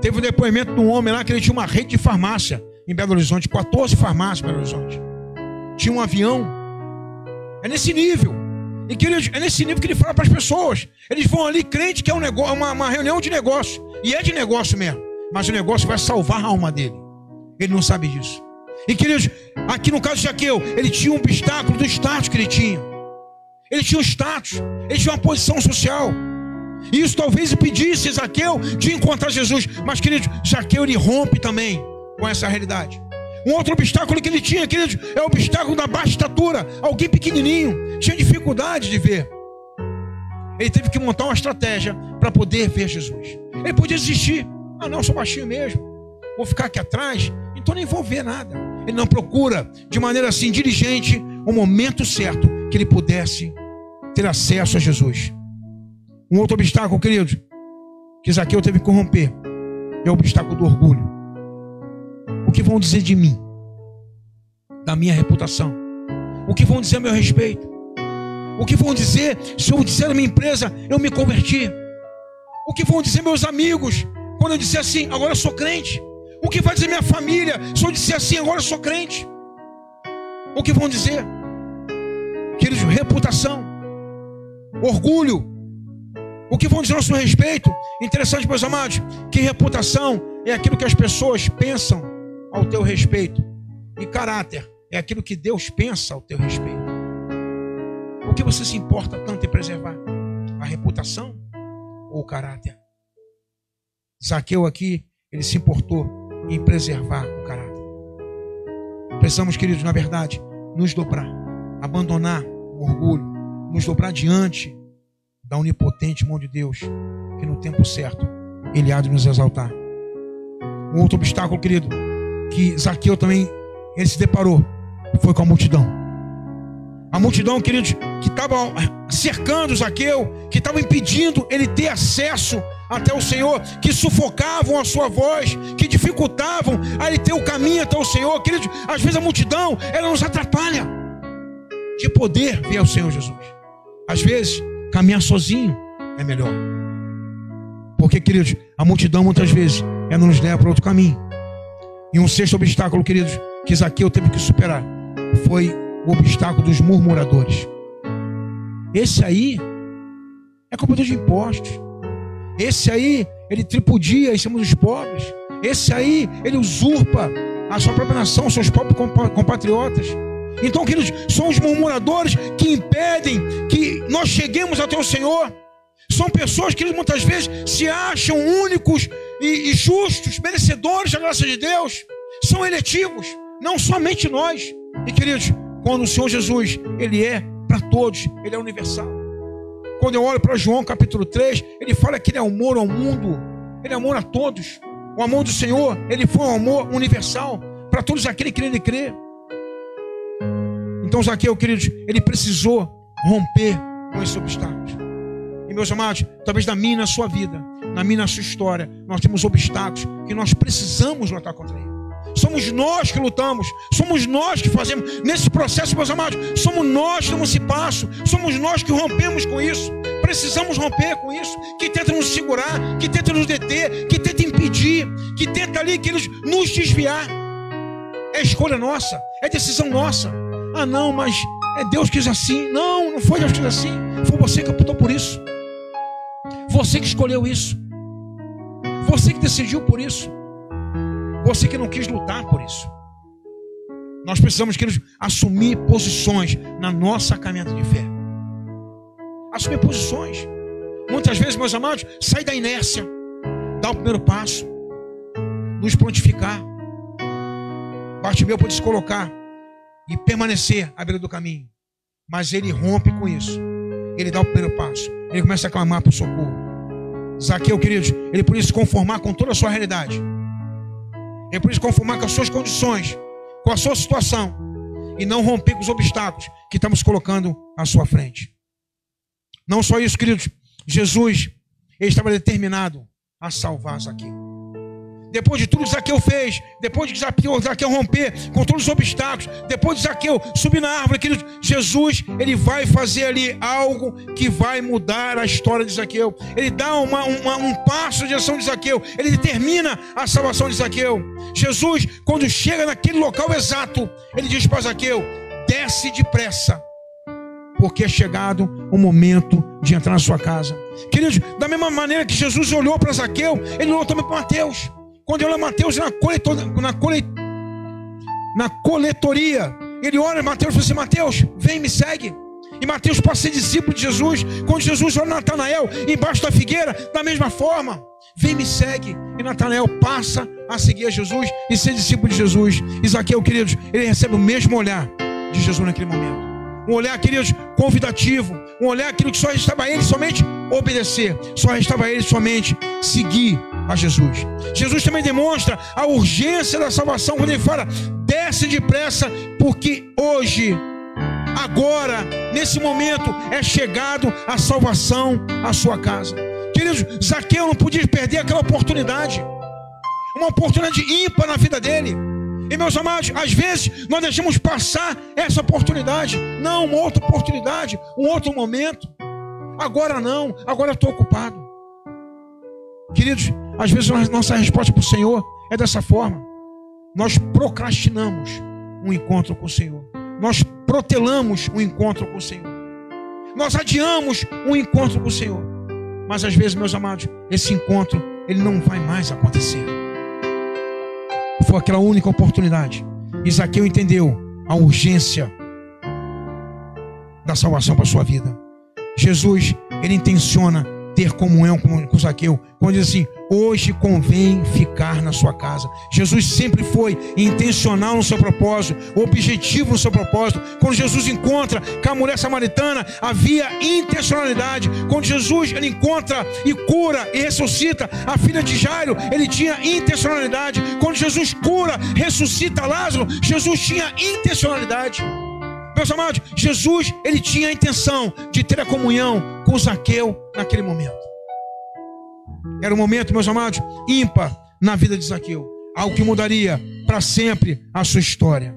Teve um depoimento de um homem lá que ele tinha uma rede de farmácia em Belo Horizonte, 14 farmácias em Belo Horizonte. Tinha um avião. É nesse nível. E que é nesse nível que ele fala para as pessoas. Eles vão ali crente que é um negócio, uma reunião de negócio. E é de negócio mesmo. Mas o negócio vai salvar a alma dele. Ele não sabe disso. E queridos, aqui no caso de Zaqueu, ele tinha um obstáculo do status que ele tinha. Ele tinha um status, ele tinha uma posição social. E isso talvez impedisse Zaqueu de encontrar Jesus. Mas, queridos, Zaqueu ele rompe também com essa realidade. Um outro obstáculo que ele tinha, queridos, é o obstáculo da baixa estatura. Alguém pequenininho, tinha dificuldade de ver. Ele teve que montar uma estratégia para poder ver Jesus. Ele podia desistir. Ah, não, eu sou baixinho mesmo. Vou ficar aqui atrás, então nem vou ver nada. Ele não procura, de maneira assim, diligente, o momento certo que ele pudesse ter acesso a Jesus. Um outro obstáculo, querido, que Zaqueu teve que romper, é o obstáculo do orgulho. O que vão dizer de mim? Da minha reputação? O que vão dizer a meu respeito? O que vão dizer se eu disser na minha empresa, eu me converti? O que vão dizer meus amigos quando eu disser assim, agora eu sou crente? O que vai dizer minha família se eu disser assim, agora eu sou crente? O que vão dizer? Queridos, reputação, orgulho. O que vão dizer a nosso respeito? Interessante, meus amados, que reputação é aquilo que as pessoas pensam ao teu respeito. E caráter é aquilo que Deus pensa ao teu respeito. O que você se importa tanto em preservar? A reputação ou o caráter? Zaqueu aqui, ele se importou em preservar o caráter. Precisamos, queridos, na verdade, nos dobrar, abandonar o orgulho, nos dobrar diante da onipotente mão de Deus, que no tempo certo Ele há de nos exaltar. Um outro obstáculo, querido, que Zaqueu também ele se deparou, foi com a multidão. A multidão, queridos, que estava cercando Zaqueu, que estava impedindo ele ter acesso até o Senhor, que sufocavam a sua voz, que dificultavam a ele ter o caminho até o Senhor. Queridos, às vezes a multidão, ela nos atrapalha de poder ver o Senhor Jesus. Às vezes, caminhar sozinho é melhor. Porque, queridos, a multidão muitas vezes ela nos leva para outro caminho. E um sexto obstáculo, queridos, que Zaqueu teve que superar, foi o obstáculo dos murmuradores. Esse aí é cobrador de impostos. Esse aí, ele tripudia em cima dos pobres. Esse aí, ele usurpa a sua própria nação, seus próprios compatriotas. Então, queridos, são os murmuradores que impedem que nós cheguemos até o Senhor. São pessoas que muitas vezes se acham únicos e justos, merecedores da graça de Deus. São eletivos, não somente nós. E, queridos, quando o Senhor Jesus, Ele é para todos, Ele é universal. Quando eu olho para João capítulo 3, ele fala que Ele é amor ao mundo, Ele é amor a todos. O amor do Senhor, Ele foi um amor universal para todos aqueles que nele crê. Então Zaqueu, queridos, ele precisou romper com esses obstáculos. E meus amados, talvez na minha e na sua vida, na minha e na sua história, nós temos obstáculos que nós precisamos lutar contra ele. Somos nós que lutamos, somos nós que fazemos nesse processo, meus amados. Somos nós que damos esse passo, somos nós que rompemos com isso. Precisamos romper com isso, que tenta nos segurar, que tenta nos deter, que tenta impedir, que tenta ali que nos desviar. É escolha nossa, é decisão nossa. Ah não, mas é Deus que quis assim. Não, não foi Deus que quis assim. Foi você que optou por isso. Você que escolheu isso. Você que decidiu por isso. Você que não quis lutar por isso. Nós precisamos, queridos, assumir posições na nossa caminhada de fé. Assumir posições. Muitas vezes, meus amados, sair da inércia, dar o primeiro passo, nos prontificar. Bartimeu pode se colocar e permanecer à beira do caminho, mas ele rompe com isso. Ele dá o primeiro passo, ele começa a clamar por socorro. Zaqueu, queridos, ele podia se conformar com toda a sua realidade. Ele podia se conformar com as suas condições, com a sua situação, e não romper com os obstáculos que estamos colocando à sua frente. Não só isso, queridos, Jesus, ele estava determinado a salvar Zaqueu. Depois de tudo que Zaqueu fez, depois de Zaqueu romper com todos os obstáculos, depois de Zaqueu subir na árvore, queridos, Jesus, ele vai fazer ali algo que vai mudar a história de Zaqueu. Ele dá um passo na direção de Zaqueu, ele determina a salvação de Zaqueu. Jesus, quando chega naquele local exato, ele diz para Zaqueu: desce depressa, porque é chegado o momento de entrar na sua casa. Queridos, da mesma maneira que Jesus olhou para Zaqueu, ele olhou também para Mateus. Quando ele olha Mateus na coletoria, ele olha Mateus e fala assim: Mateus, vem, me segue. E Mateus passa a ser discípulo de Jesus. Quando Jesus olha Natanael embaixo da figueira, da mesma forma, vem, me segue. E Natanael passa a seguir a Jesus e ser discípulo de Jesus. E Zaqueu, queridos, ele recebe o mesmo olhar de Jesus naquele momento. Um olhar, queridos, convidativo. Um olhar, aquilo que só restava a ele somente obedecer. Só restava a ele somente seguir a Jesus. Jesus também demonstra a urgência da salvação quando ele fala: desce depressa, porque hoje, agora, nesse momento, é chegado a salvação à sua casa. Queridos, Zaqueu não podia perder aquela oportunidade. Uma oportunidade ímpar na vida dele. E meus amados, às vezes nós deixamos passar essa oportunidade. Não, uma outra oportunidade, um outro momento. Agora não, agora eu estou ocupado. Queridos, às vezes a nossa resposta para o Senhor é dessa forma. Nós procrastinamos um encontro com o Senhor. Nós protelamos um encontro com o Senhor. Nós adiamos um encontro com o Senhor. Mas às vezes, meus amados, esse encontro, ele não vai mais acontecer. Foi aquela única oportunidade. E Zaqueu entendeu a urgência da salvação para a sua vida. Jesus, ele intenciona ter comunhão com Zaqueu, quando diz assim: hoje convém ficar na sua casa. Jesus sempre foi intencional no seu propósito, objetivo no seu propósito. Quando Jesus encontra com a mulher samaritana, havia intencionalidade. Quando Jesus ele encontra e cura e ressuscita a filha de Jairo, ele tinha intencionalidade. Quando Jesus cura, ressuscita Lázaro, Jesus tinha intencionalidade. Meus amados, Jesus ele tinha a intenção de ter a comunhão com Zaqueu naquele momento. Era um momento, meus amados, ímpar na vida de Zaqueu, algo que mudaria para sempre a sua história.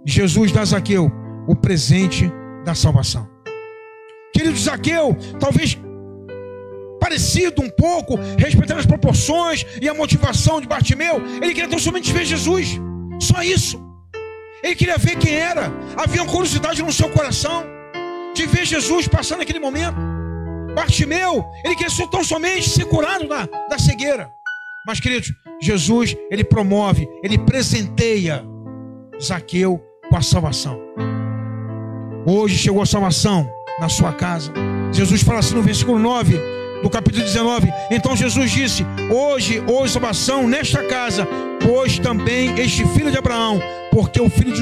Jesus dá a Zaqueu o presente da salvação. Querido Zaqueu, talvez parecido um pouco, respeitando as proporções e a motivação de Bartimeu, ele queria tão somente ver Jesus, só isso. Ele queria ver quem era. Havia uma curiosidade no seu coração de ver Jesus passando naquele momento. Bartimeu, ele queria tão somente ser curado da cegueira. Mas, queridos, Jesus, ele promove, ele presenteia Zaqueu com a salvação. Hoje chegou a salvação na sua casa. Jesus fala assim no versículo 9 do capítulo 19: então Jesus disse: hoje houve salvação nesta casa, pois também este filho de Abraão, porque o Filho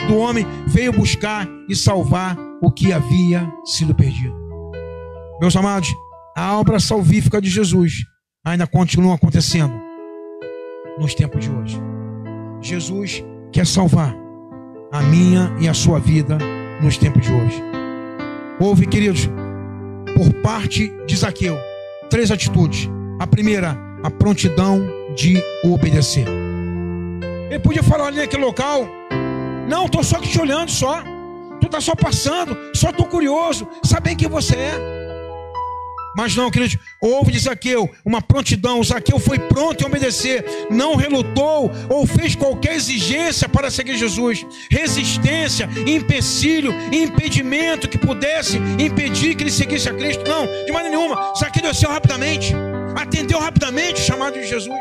do homem veio buscar e salvar o que havia sido perdido. Meus amados, a obra salvífica de Jesus ainda continua acontecendo nos tempos de hoje. Jesus quer salvar a minha e a sua vida nos tempos de hoje. Houve, queridos, por parte de Zaqueu, 3 atitudes. A primeira, a prontidão de obedecer. Ele podia falar ali naquele local: não, estou só aqui te olhando só. Tu está só passando, só estou curioso, sabendo quem você é. Mas não, queridos, houve de Zaqueu uma prontidão. Zaqueu foi pronto em obedecer, não relutou ou fez qualquer exigência para seguir Jesus. Resistência, empecilho, impedimento que pudesse impedir que ele seguisse a Cristo. Não, de maneira nenhuma. Zaqueu desceu rapidamente, atendeu rapidamente o chamado de Jesus.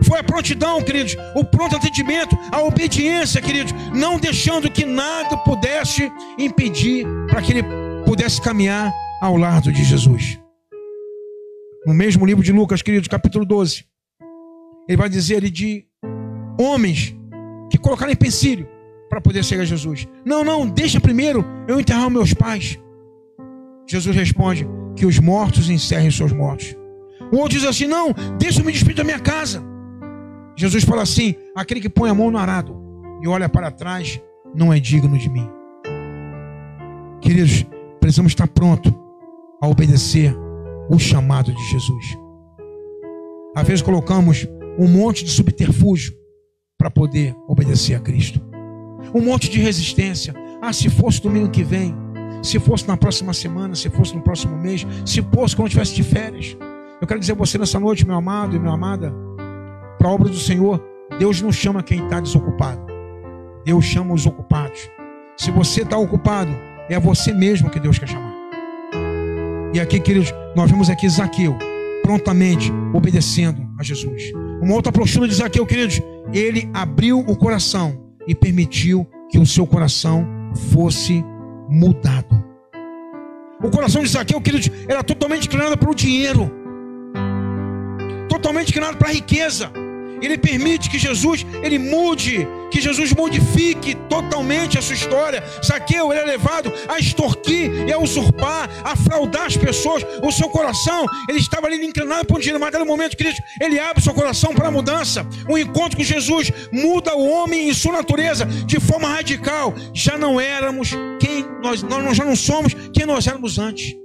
Foi a prontidão, queridos, o pronto atendimento, a obediência, queridos, não deixando que nada pudesse impedir para que ele pudesse caminhar ao lado de Jesus. No mesmo livro de Lucas, queridos, capítulo 12, ele vai dizer ali de homens que colocaram empecilho para poder seguir a Jesus. Não, deixa primeiro eu enterrar os meus pais. Jesus responde: que os mortos encerrem seus mortos. O outro diz assim: não, deixa eu me despedir da minha casa. Jesus fala assim: aquele que põe a mão no arado e olha para trás não é digno de mim. Queridos, precisamos estar prontos a obedecer o chamado de Jesus. Às vezes colocamos um monte de subterfúgio para poder obedecer a Cristo. Um monte de resistência. Se fosse domingo que vem, se fosse na próxima semana, se fosse no próximo mês, se fosse quando eu estivesse de férias. Eu quero dizer a você nessa noite, meu amado e minha amada, para a obra do Senhor, Deus não chama quem está desocupado. Deus chama os ocupados. Se você está ocupado, é você mesmo que Deus quer chamar. E aqui, queridos, nós vemos aqui Zaqueu prontamente obedecendo a Jesus. Uma outra postura de Zaqueu, queridos: ele abriu o coração e permitiu que o seu coração fosse mudado. O coração de Zaqueu, queridos, era totalmente inclinado para o dinheiro, totalmente inclinado para a riqueza. Ele permite que Jesus, ele mude, que Jesus modifique totalmente a sua história. Zaqueu, ele é levado a extorquir e a usurpar, a fraudar as pessoas. O seu coração, ele estava ali inclinado para o dinheiro, mas naquele momento, queridos, ele abre o seu coração para a mudança. O encontro com Jesus muda o homem em sua natureza de forma radical. Já não éramos quem nós já não somos quem nós éramos antes.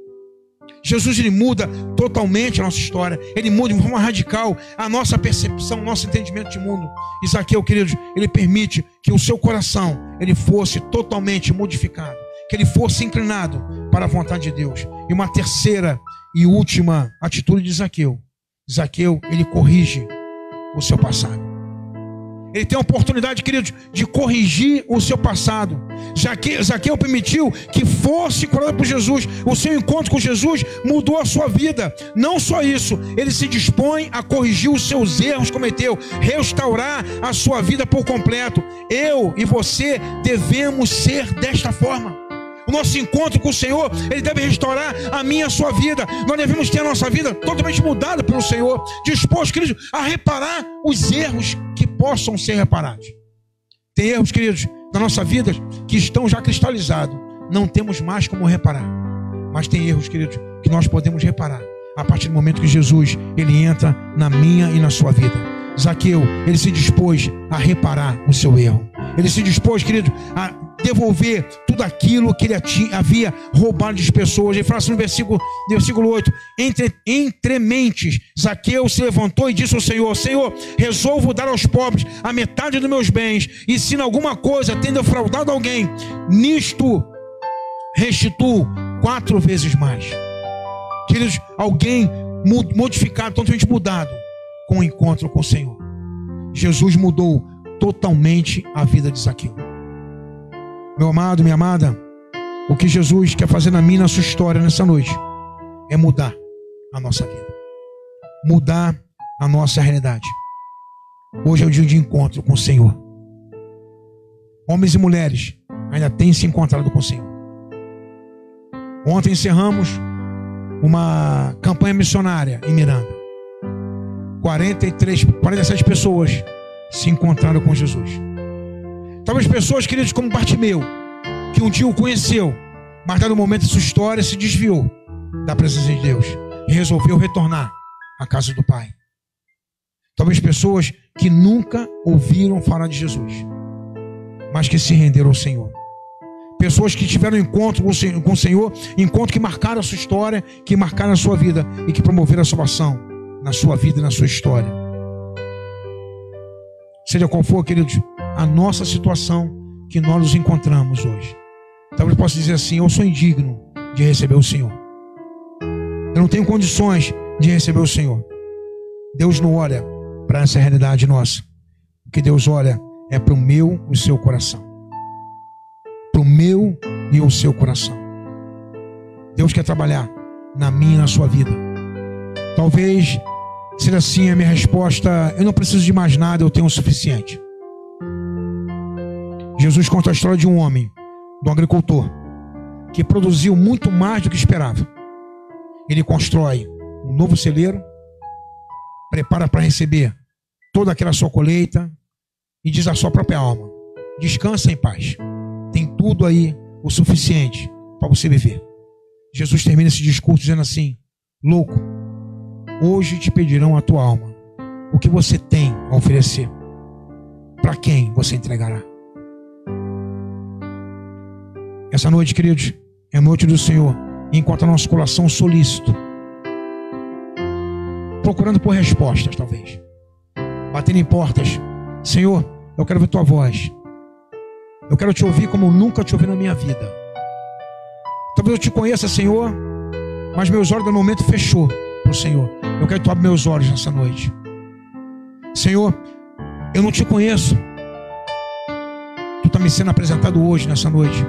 Jesus, ele muda totalmente a nossa história. Ele muda de forma radical a nossa percepção, nosso entendimento de mundo. E Zaqueu, queridos, ele permite que o seu coração ele fosse totalmente modificado, que ele fosse inclinado para a vontade de Deus. E uma terceira e última atitude de Zaqueu. Zaqueu, ele corrige o seu passado. Ele tem a oportunidade, queridos, de corrigir o seu passado. Zaqueu permitiu que fosse curado por Jesus. O seu encontro com Jesus mudou a sua vida. Não só isso, ele se dispõe a corrigir os seus erros que cometeu, restaurar a sua vida por completo. Eu e você devemos ser desta forma. O nosso encontro com o Senhor, ele deve restaurar a minha e a sua vida. Nós devemos ter a nossa vida totalmente mudada pelo Senhor, disposto, queridos, a reparar os erros que possam ser reparados. Tem erros, queridos, na nossa vida que estão já cristalizados. Não temos mais como reparar. Mas tem erros, queridos, que nós podemos reparar a partir do momento que Jesus, ele entra na minha e na sua vida. Zaqueu, ele se dispôs a reparar o seu erro. Ele se dispôs, querido, a devolver tudo aquilo que ele havia roubado das pessoas. Ele fala assim no versículo 8: entre mentes, Zaqueu se levantou e disse ao Senhor: Senhor, resolvo dar aos pobres a metade dos meus bens, e se em alguma coisa tenho defraudado alguém, nisto restituo 4 vezes mais. Queridos, alguém modificado, totalmente mudado com o encontro com o Senhor. Jesus mudou totalmente a vida de Zaqueu. Meu amado, minha amada, o que Jesus quer fazer na minha e na sua história nessa noite é mudar a nossa vida, mudar a nossa realidade. Hoje é o dia de encontro com o Senhor. Homens e mulheres ainda têm se encontrado com o Senhor. Ontem encerramos uma campanha missionária em Miranda. 47 pessoas se encontraram com Jesus. Talvez pessoas, queridos, como Bartimeu, que um dia o conheceu, mas dado momento de sua história se desviou da presença de Deus e resolveu retornar à casa do Pai. Talvez pessoas que nunca ouviram falar de Jesus, mas que se renderam ao Senhor. Pessoas que tiveram encontro com o Senhor, encontro que marcaram a sua história, que marcaram a sua vida e que promoveram a salvação na sua vida e na sua história. Seja qual for, queridos, a nossa situação que nós nos encontramos hoje. Talvez eu possa dizer assim: eu sou indigno de receber o Senhor. Eu não tenho condições de receber o Senhor. Deus não olha para essa realidade nossa. O que Deus olha é para o meu e o seu coração. Para o meu e o seu coração. Deus quer trabalhar na minha e na sua vida. Talvez seja assim a minha resposta: eu não preciso de mais nada, eu tenho o suficiente. Jesus conta a história de um homem, de um agricultor, que produziu muito mais do que esperava. Ele constrói um novo celeiro, prepara para receber toda aquela sua colheita e diz à sua própria alma: descansa em paz, tem tudo aí o suficiente para você viver. Jesus termina esse discurso dizendo assim: louco, hoje te pedirão a tua alma. O que você tem a oferecer? Para quem você entregará? Essa noite, queridos, é a noite do Senhor. Enquanto o nosso coração solícito, procurando por respostas, talvez, batendo em portas: Senhor, eu quero ver tua voz. Eu quero te ouvir como eu nunca te ouvi na minha vida. Talvez eu te conheça, Senhor, mas meus olhos no momento fechou para o Senhor. Eu quero que tu abra meus olhos nessa noite. Senhor, eu não te conheço. Tu está me sendo apresentado hoje, nessa noite.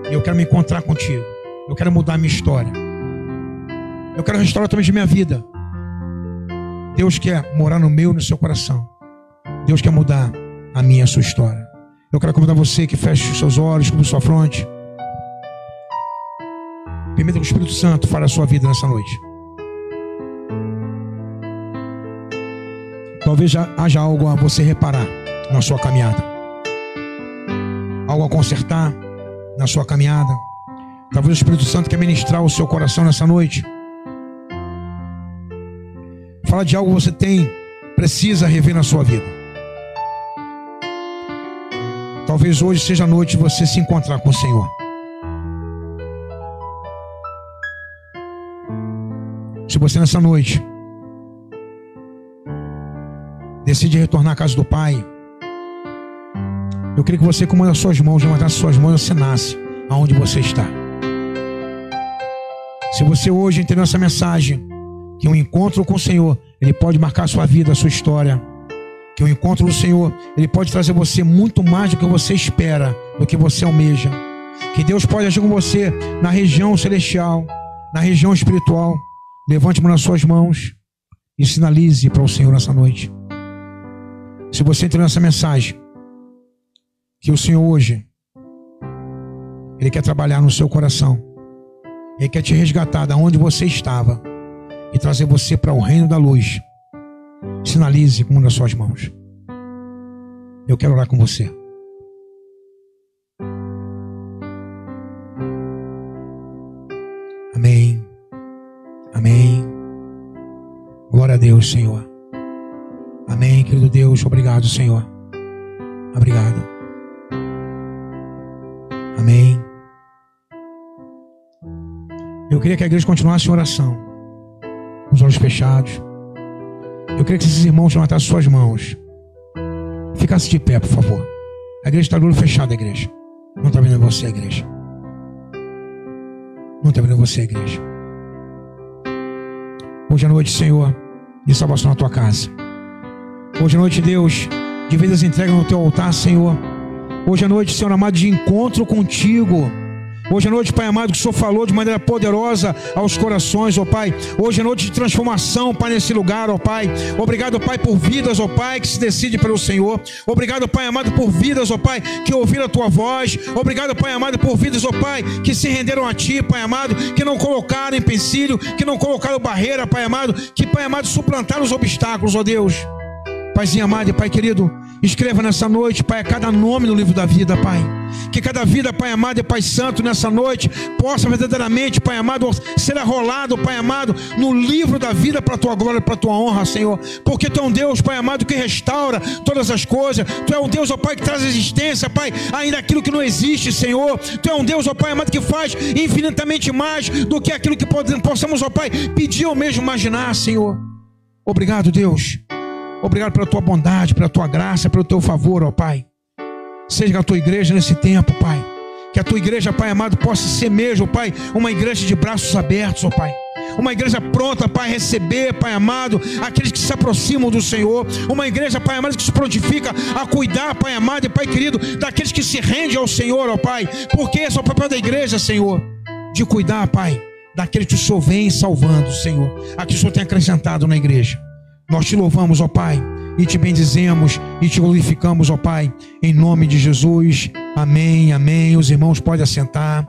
E eu quero me encontrar contigo. Eu quero mudar a minha história. Eu quero restaurar totalmente a minha vida. Deus quer morar no meu e no seu coração. Deus quer mudar a minha e a sua história. Eu quero convidar você que feche os seus olhos, cubra sua fronte. Permita que o Espírito Santo fale a sua vida nessa noite. Talvez haja algo a você reparar na sua caminhada. Algo a consertar na sua caminhada. Talvez o Espírito Santo quer ministrar o seu coração nessa noite. Fala de algo que você precisa rever na sua vida. Talvez hoje seja a noite de você se encontrar com o Senhor. Se você nessa noite decide retornar à casa do Pai, eu queria que você, com uma das suas mãos, levantasse suas mãos e assinasse aonde você está. Se você hoje entendeu essa mensagem, que um encontro com o Senhor, ele pode marcar a sua vida, a sua história. Que o encontro do Senhor, ele pode trazer você muito mais do que você espera, do que você almeja. Que Deus pode agir com você na região celestial, na região espiritual. Levante uma das suas mãos e sinalize para o Senhor nessa noite. Se você entendeu essa mensagem, que o Senhor hoje, Ele quer trabalhar no seu coração. Ele quer te resgatar da onde você estava e trazer você para o reino da luz. Sinalize com uma das suas mãos. Eu quero orar com você. Amém. Amém. Glória a Deus, Senhor. Amém, querido Deus. Obrigado, Senhor. Obrigado. Amém. Eu queria que a igreja continuasse em oração, com os olhos fechados. Eu queria que esses irmãos levantassem suas mãos. Ficasse de pé, por favor. A igreja está de olho fechado, a igreja. Não está vendo você, a igreja. Não está vendo você, a igreja. Hoje à noite, Senhor, de salvação na tua casa. Hoje à noite, Deus, de vidas entregas no teu altar, Senhor. Hoje à noite, Senhor amado, de encontro contigo. Hoje à noite, Pai amado, que o Senhor falou de maneira poderosa aos corações, ó Pai. Hoje à noite de transformação, Pai, nesse lugar, ó Pai. Obrigado, Pai, por vidas, ó Pai, que se decide pelo Senhor. Obrigado, Pai amado, por vidas, ó Pai, que ouviram a Tua voz. Obrigado, Pai amado, por vidas, ó Pai, que se renderam a Ti, Pai amado, que não colocaram empecilho, que não colocaram barreira, Pai amado, que, Pai amado, suplantaram os obstáculos, ó Deus. Paizinho amado e Pai querido, escreva nessa noite, Pai, a cada nome no livro da vida, Pai. Que cada vida, Pai amado e Pai santo, nessa noite, possa verdadeiramente, Pai amado, ser arrolado, Pai amado, no livro da vida para a Tua glória, para a Tua honra, Senhor. Porque Tu é um Deus, Pai amado, que restaura todas as coisas. Tu é um Deus, ó Pai, que traz existência, Pai, ainda aquilo que não existe, Senhor. Tu é um Deus, ó Pai amado, que faz infinitamente mais do que aquilo que possamos, ó Pai, pedir ou mesmo imaginar, Senhor. Obrigado, Deus. Obrigado pela Tua bondade, pela Tua graça, pelo Teu favor, ó Pai. Seja a Tua igreja nesse tempo, Pai. Que a Tua igreja, Pai amado, possa ser mesmo, Pai, uma igreja de braços abertos, ó Pai. Uma igreja pronta, Pai, a receber, Pai amado, aqueles que se aproximam do Senhor. Uma igreja, Pai amado, que se prontifica a cuidar, Pai amado e Pai querido, daqueles que se rendem ao Senhor, ó Pai. Porque esse é o papel da igreja, Senhor. De cuidar, Pai, daquele que o Senhor vem salvando, Senhor. A que o Senhor tem acrescentado na igreja. Nós Te louvamos, ó Pai, e Te bendizemos e Te glorificamos, ó Pai, em nome de Jesus. Amém, amém. Os irmãos podem assentar.